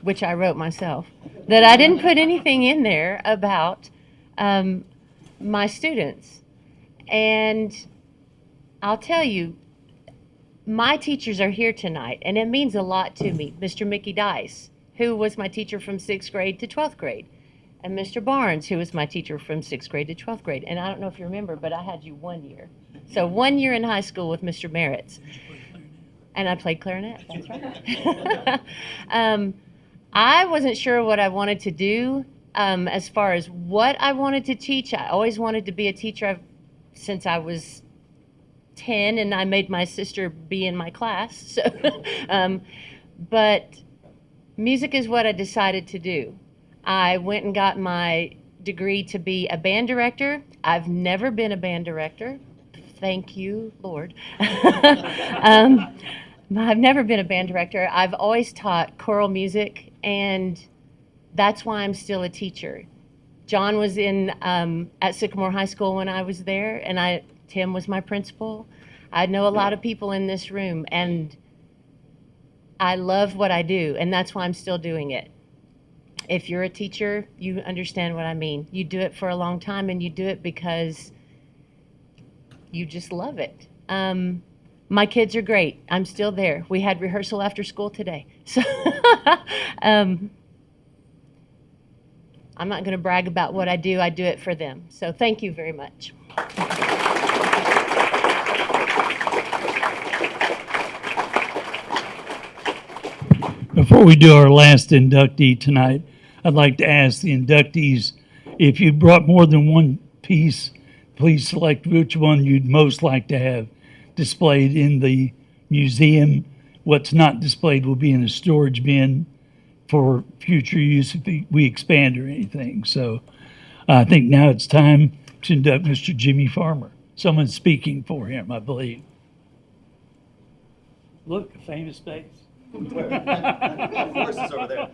which I wrote myself, that I didn't put anything in there about my students. And I'll tell you, my teachers are here tonight, and it means a lot to me. Mr. Mickey Dyce, who was my teacher from 6th grade to 12th grade, and Mr. Barnes, who was my teacher from 6th grade to 12th grade. And I don't know if you remember, but I had you 1 year. So 1 year in high school with Mr. Merritt's. And I played clarinet, that's right. I wasn't sure what I wanted to do as far as what I wanted to teach. I always wanted to be a teacher since I was 10, and I made my sister be in my class. So, but music is what I decided to do. I went and got my degree to be a band director. I've never been a band director. Thank you, Lord. I've never been a band director. I've always taught choral music, and that's why I'm still a teacher. Jon was in at Sycamore High School when I was there, and Tim was my principal. I know a lot of people in this room, and I love what I do, and that's why I'm still doing it. If you're a teacher, you understand what I mean. You do it for a long time, and you do it because you just love it. My kids are great. I'm still there. We had rehearsal after school today. So I'm not going to brag about what I do. I do it for them. So thank you very much. Before we do our last inductee tonight, I'd like to ask the inductees, if you brought more than one piece, please select which one you'd most like to have displayed in the museum. What's not displayed will be in a storage bin for future use if we expand or anything. So I think now it's time to induct Mr. Jimmy Farmer. Someone's speaking for him, I believe. Look, a famous face. Of course, it's over there.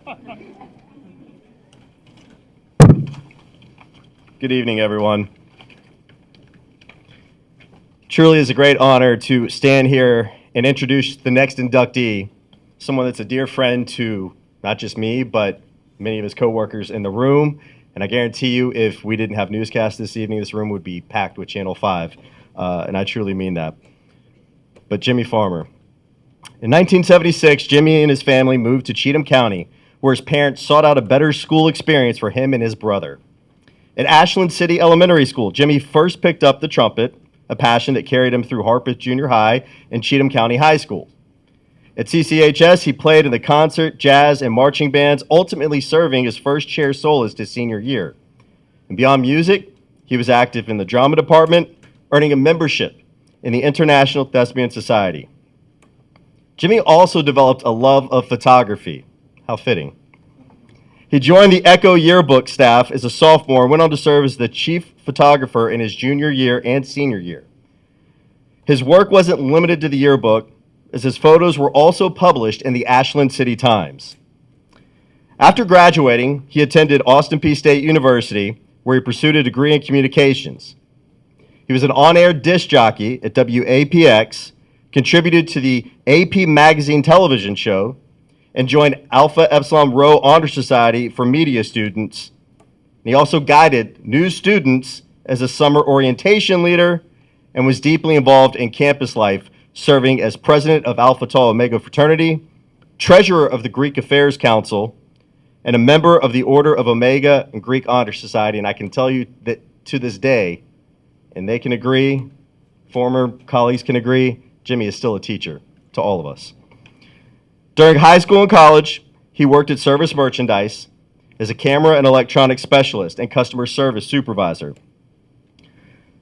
Good evening, everyone. Truly is a great honor to stand here and introduce the next inductee, someone that's a dear friend to not just me, but many of his coworkers in the room. And I guarantee you, if we didn't have newscasts this evening, this room would be packed with Channel 5. And I truly mean that. But Jimmy Farmer. In 1976, Jimmy and his family moved to Cheatham County, where his parents sought out a better school experience for him and his brother. At Ashland City Elementary School, Jimmy first picked up the trumpet, a passion that carried him through Harpeth Junior High and Cheatham County High School. At CCHS, he played in the concert, jazz, and marching bands, ultimately serving as first chair soloist his senior year. And beyond music, he was active in the drama department, earning a membership in the International Thespian Society. Jimmy also developed a love of photography. How fitting. He joined the Echo yearbook staff as a sophomore and went on to serve as the chief photographer in his junior year and senior year. His work wasn't limited to the yearbook, as his photos were also published in the Ashland City Times. After graduating, he attended Austin Peay State University, where he pursued a degree in communications. He was an on-air disc jockey at WAPX, contributed to the AP Magazine television show, and joined Alpha Epsilon Rho Honor Society for media students. And he also guided new students as a summer orientation leader and was deeply involved in campus life, serving as president of Alpha Tau Omega Fraternity, treasurer of the Greek Affairs Council, and a member of the Order of Omega and Greek Honor Society. And I can tell you that to this day, and they can agree, former colleagues can agree, Jimmy is still a teacher to all of us. During high school and college, he worked at Service Merchandise as a camera and electronics specialist and customer service supervisor.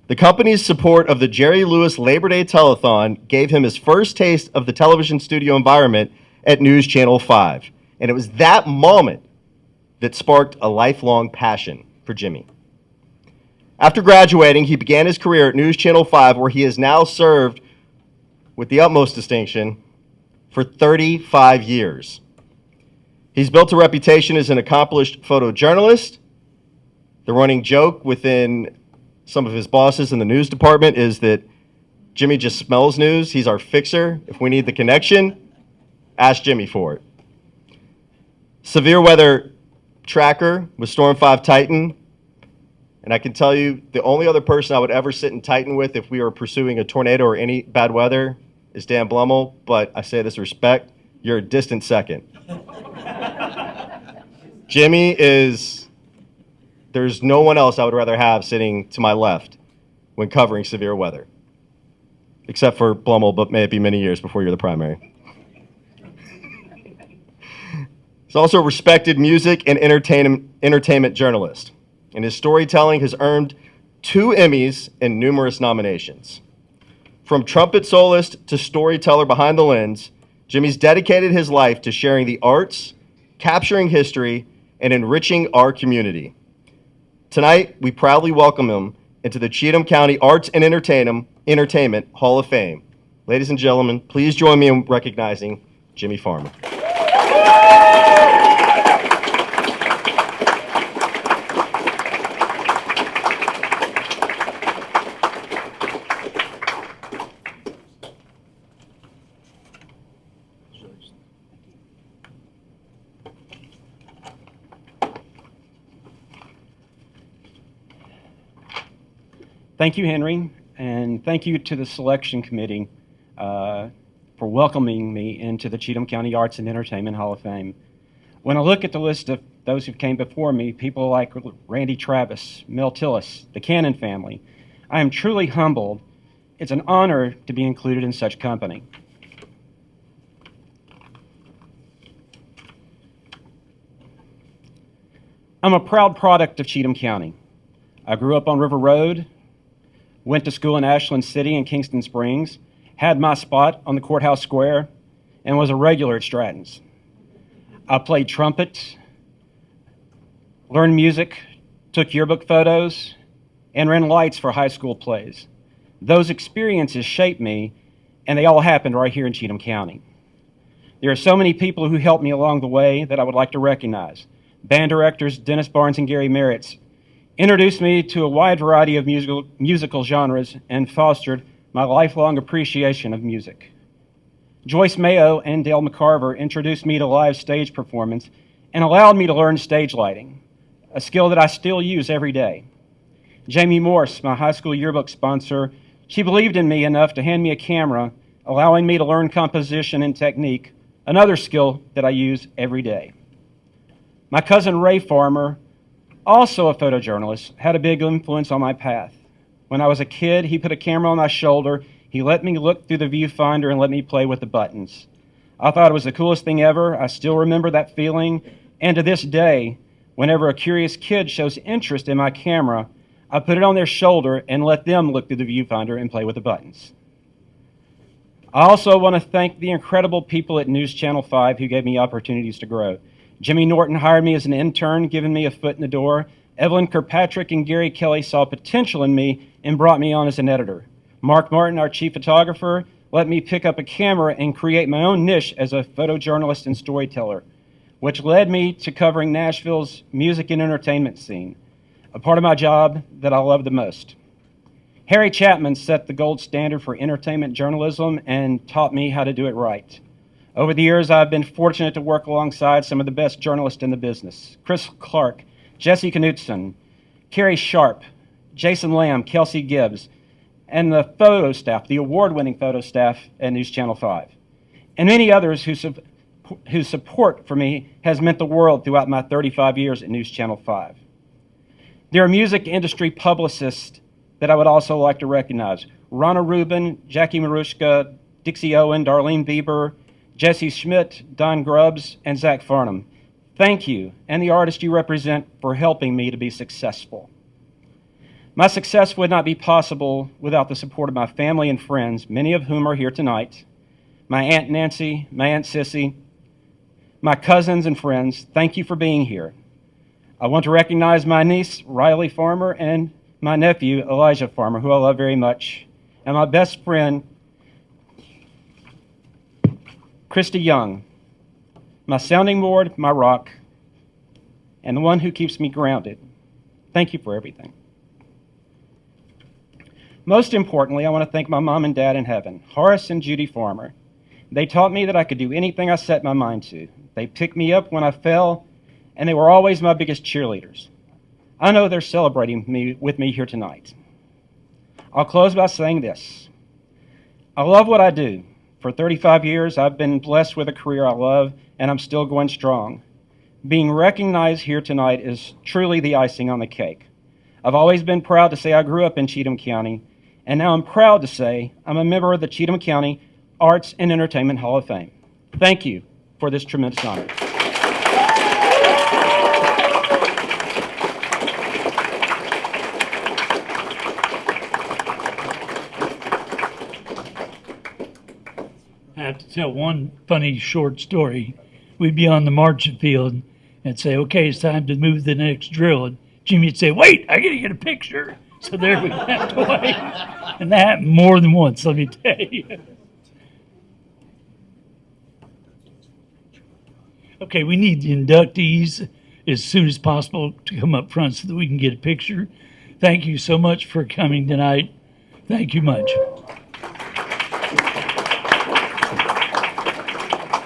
The company's support of the Jerry Lewis Labor Day Telethon gave him his first taste of the television studio environment at News Channel 5. And it was that moment that sparked a lifelong passion for Jimmy. After graduating, he began his career at News Channel 5, where he has now served with the utmost distinction for 35 years. He's built a reputation as an accomplished photojournalist. The running joke within some of his bosses in the news department is that Jimmy just smells news. He's our fixer. If we need the connection, ask Jimmy for it. Severe weather tracker with Storm 5 Titan. And I can tell you, the only other person I would ever sit in Titan with if we were pursuing a tornado or any bad weather is Dan Blummel. But I say this with respect, you're a distant second. Jimmy is, there's no one else I would rather have sitting to my left when covering severe weather. Except for Blummel, but may it be many years before you're the primary. He's also a respected music and entertainment journalist, and his storytelling has earned 2 Emmys and numerous nominations. From trumpet soloist to storyteller behind the lens, Jimmy's dedicated his life to sharing the arts, capturing history, and enriching our community. Tonight, we proudly welcome him into the Cheatham County Arts and Entertainment Hall of Fame. Ladies and gentlemen, please join me in recognizing Jimmy Farmer. Thank you, Henry, and thank you to the selection committee for welcoming me into the Cheatham County Arts and Entertainment Hall of Fame. When I look at the list of those who came before me, people like Randy Travis, Mel Tillis, the Cannon family, I am truly humbled. It's an honor to be included in such company. I'm a proud product of Cheatham County. I grew up on River Road, went to school in Ashland City and Kingston Springs, had my spot on the courthouse square, and was a regular at Stratton's. I played trumpet, learned music, took yearbook photos, and ran lights for high school plays. Those experiences shaped me, and they all happened right here in Cheatham County. There are so many people who helped me along the way that I would like to recognize. Band directors Dennis Barnes and Gary Merritts introduced me to a wide variety of musical genres and fostered my lifelong appreciation of music. Joyce Mayo and Dale McCarver introduced me to live stage performance and allowed me to learn stage lighting, a skill that I still use every day. Jamie Morse, my high school yearbook sponsor, she believed in me enough to hand me a camera, allowing me to learn composition and technique, another skill that I use every day. My cousin Ray Farmer, also a photojournalist, had a big influence on my path. When I was a kid, he put a camera on my shoulder, he let me look through the viewfinder and let me play with the buttons. I thought it was the coolest thing ever. I still remember that feeling, and to this day, whenever a curious kid shows interest in my camera, I put it on their shoulder and let them look through the viewfinder and play with the buttons. I also want to thank the incredible people at News Channel 5 who gave me opportunities to grow. Jimmy Norton hired me as an intern, giving me a foot in the door. Evelyn Kirkpatrick and Gary Kelly saw potential in me and brought me on as an editor. Mark Martin, our chief photographer, let me pick up a camera and create my own niche as a photojournalist and storyteller, which led me to covering Nashville's music and entertainment scene, a part of my job that I love the most. Harry Chapman set the gold standard for entertainment journalism and taught me how to do it right. Over the years, I've been fortunate to work alongside some of the best journalists in the business. Chris Clark, Jesse Knutson, Carrie Sharp, Jason Lamb, Kelsey Gibbs, and the photo staff, the award-winning photo staff at News Channel 5, and many others whose support for me has meant the world throughout my 35 years at News Channel 5. There are music industry publicists that I would also like to recognize. Rana Rubin, Jackie Marushka, Dixie Owen, Darlene Bieber, Jesse Schmidt, Don Grubbs, and Zach Farnham. Thank you, and the artists you represent, for helping me to be successful. My success would not be possible without the support of my family and friends, many of whom are here tonight. My Aunt Nancy, my Aunt Sissy, my cousins and friends, thank you for being here. I want to recognize my niece, Riley Farmer, and my nephew, Elijah Farmer, who I love very much, and my best friend, Christy Young, my sounding board, my rock, and the one who keeps me grounded. Thank you for everything. Most importantly, I want to thank my mom and dad in heaven, Horace and Judy Farmer. They taught me that I could do anything I set my mind to. They picked me up when I fell, and they were always my biggest cheerleaders. I know they're celebrating with me here tonight. I'll close by saying this. I love what I do. For 35 years, I've been blessed with a career I love, and I'm still going strong. Being recognized here tonight is truly the icing on the cake. I've always been proud to say I grew up in Cheatham County, and now I'm proud to say I'm a member of the Cheatham County Arts and Entertainment Hall of Fame. Thank you for this tremendous honor. I have to tell one funny short story. We'd be on the marching field and say, okay, it's time to move to the next drill. And Jimmy would say, wait, I got to get a picture. So there we have to wait. And that happened more than once, let me tell you. Okay, we need the inductees as soon as possible to come up front so that we can get a picture. Thank you so much for coming tonight. Thank you much.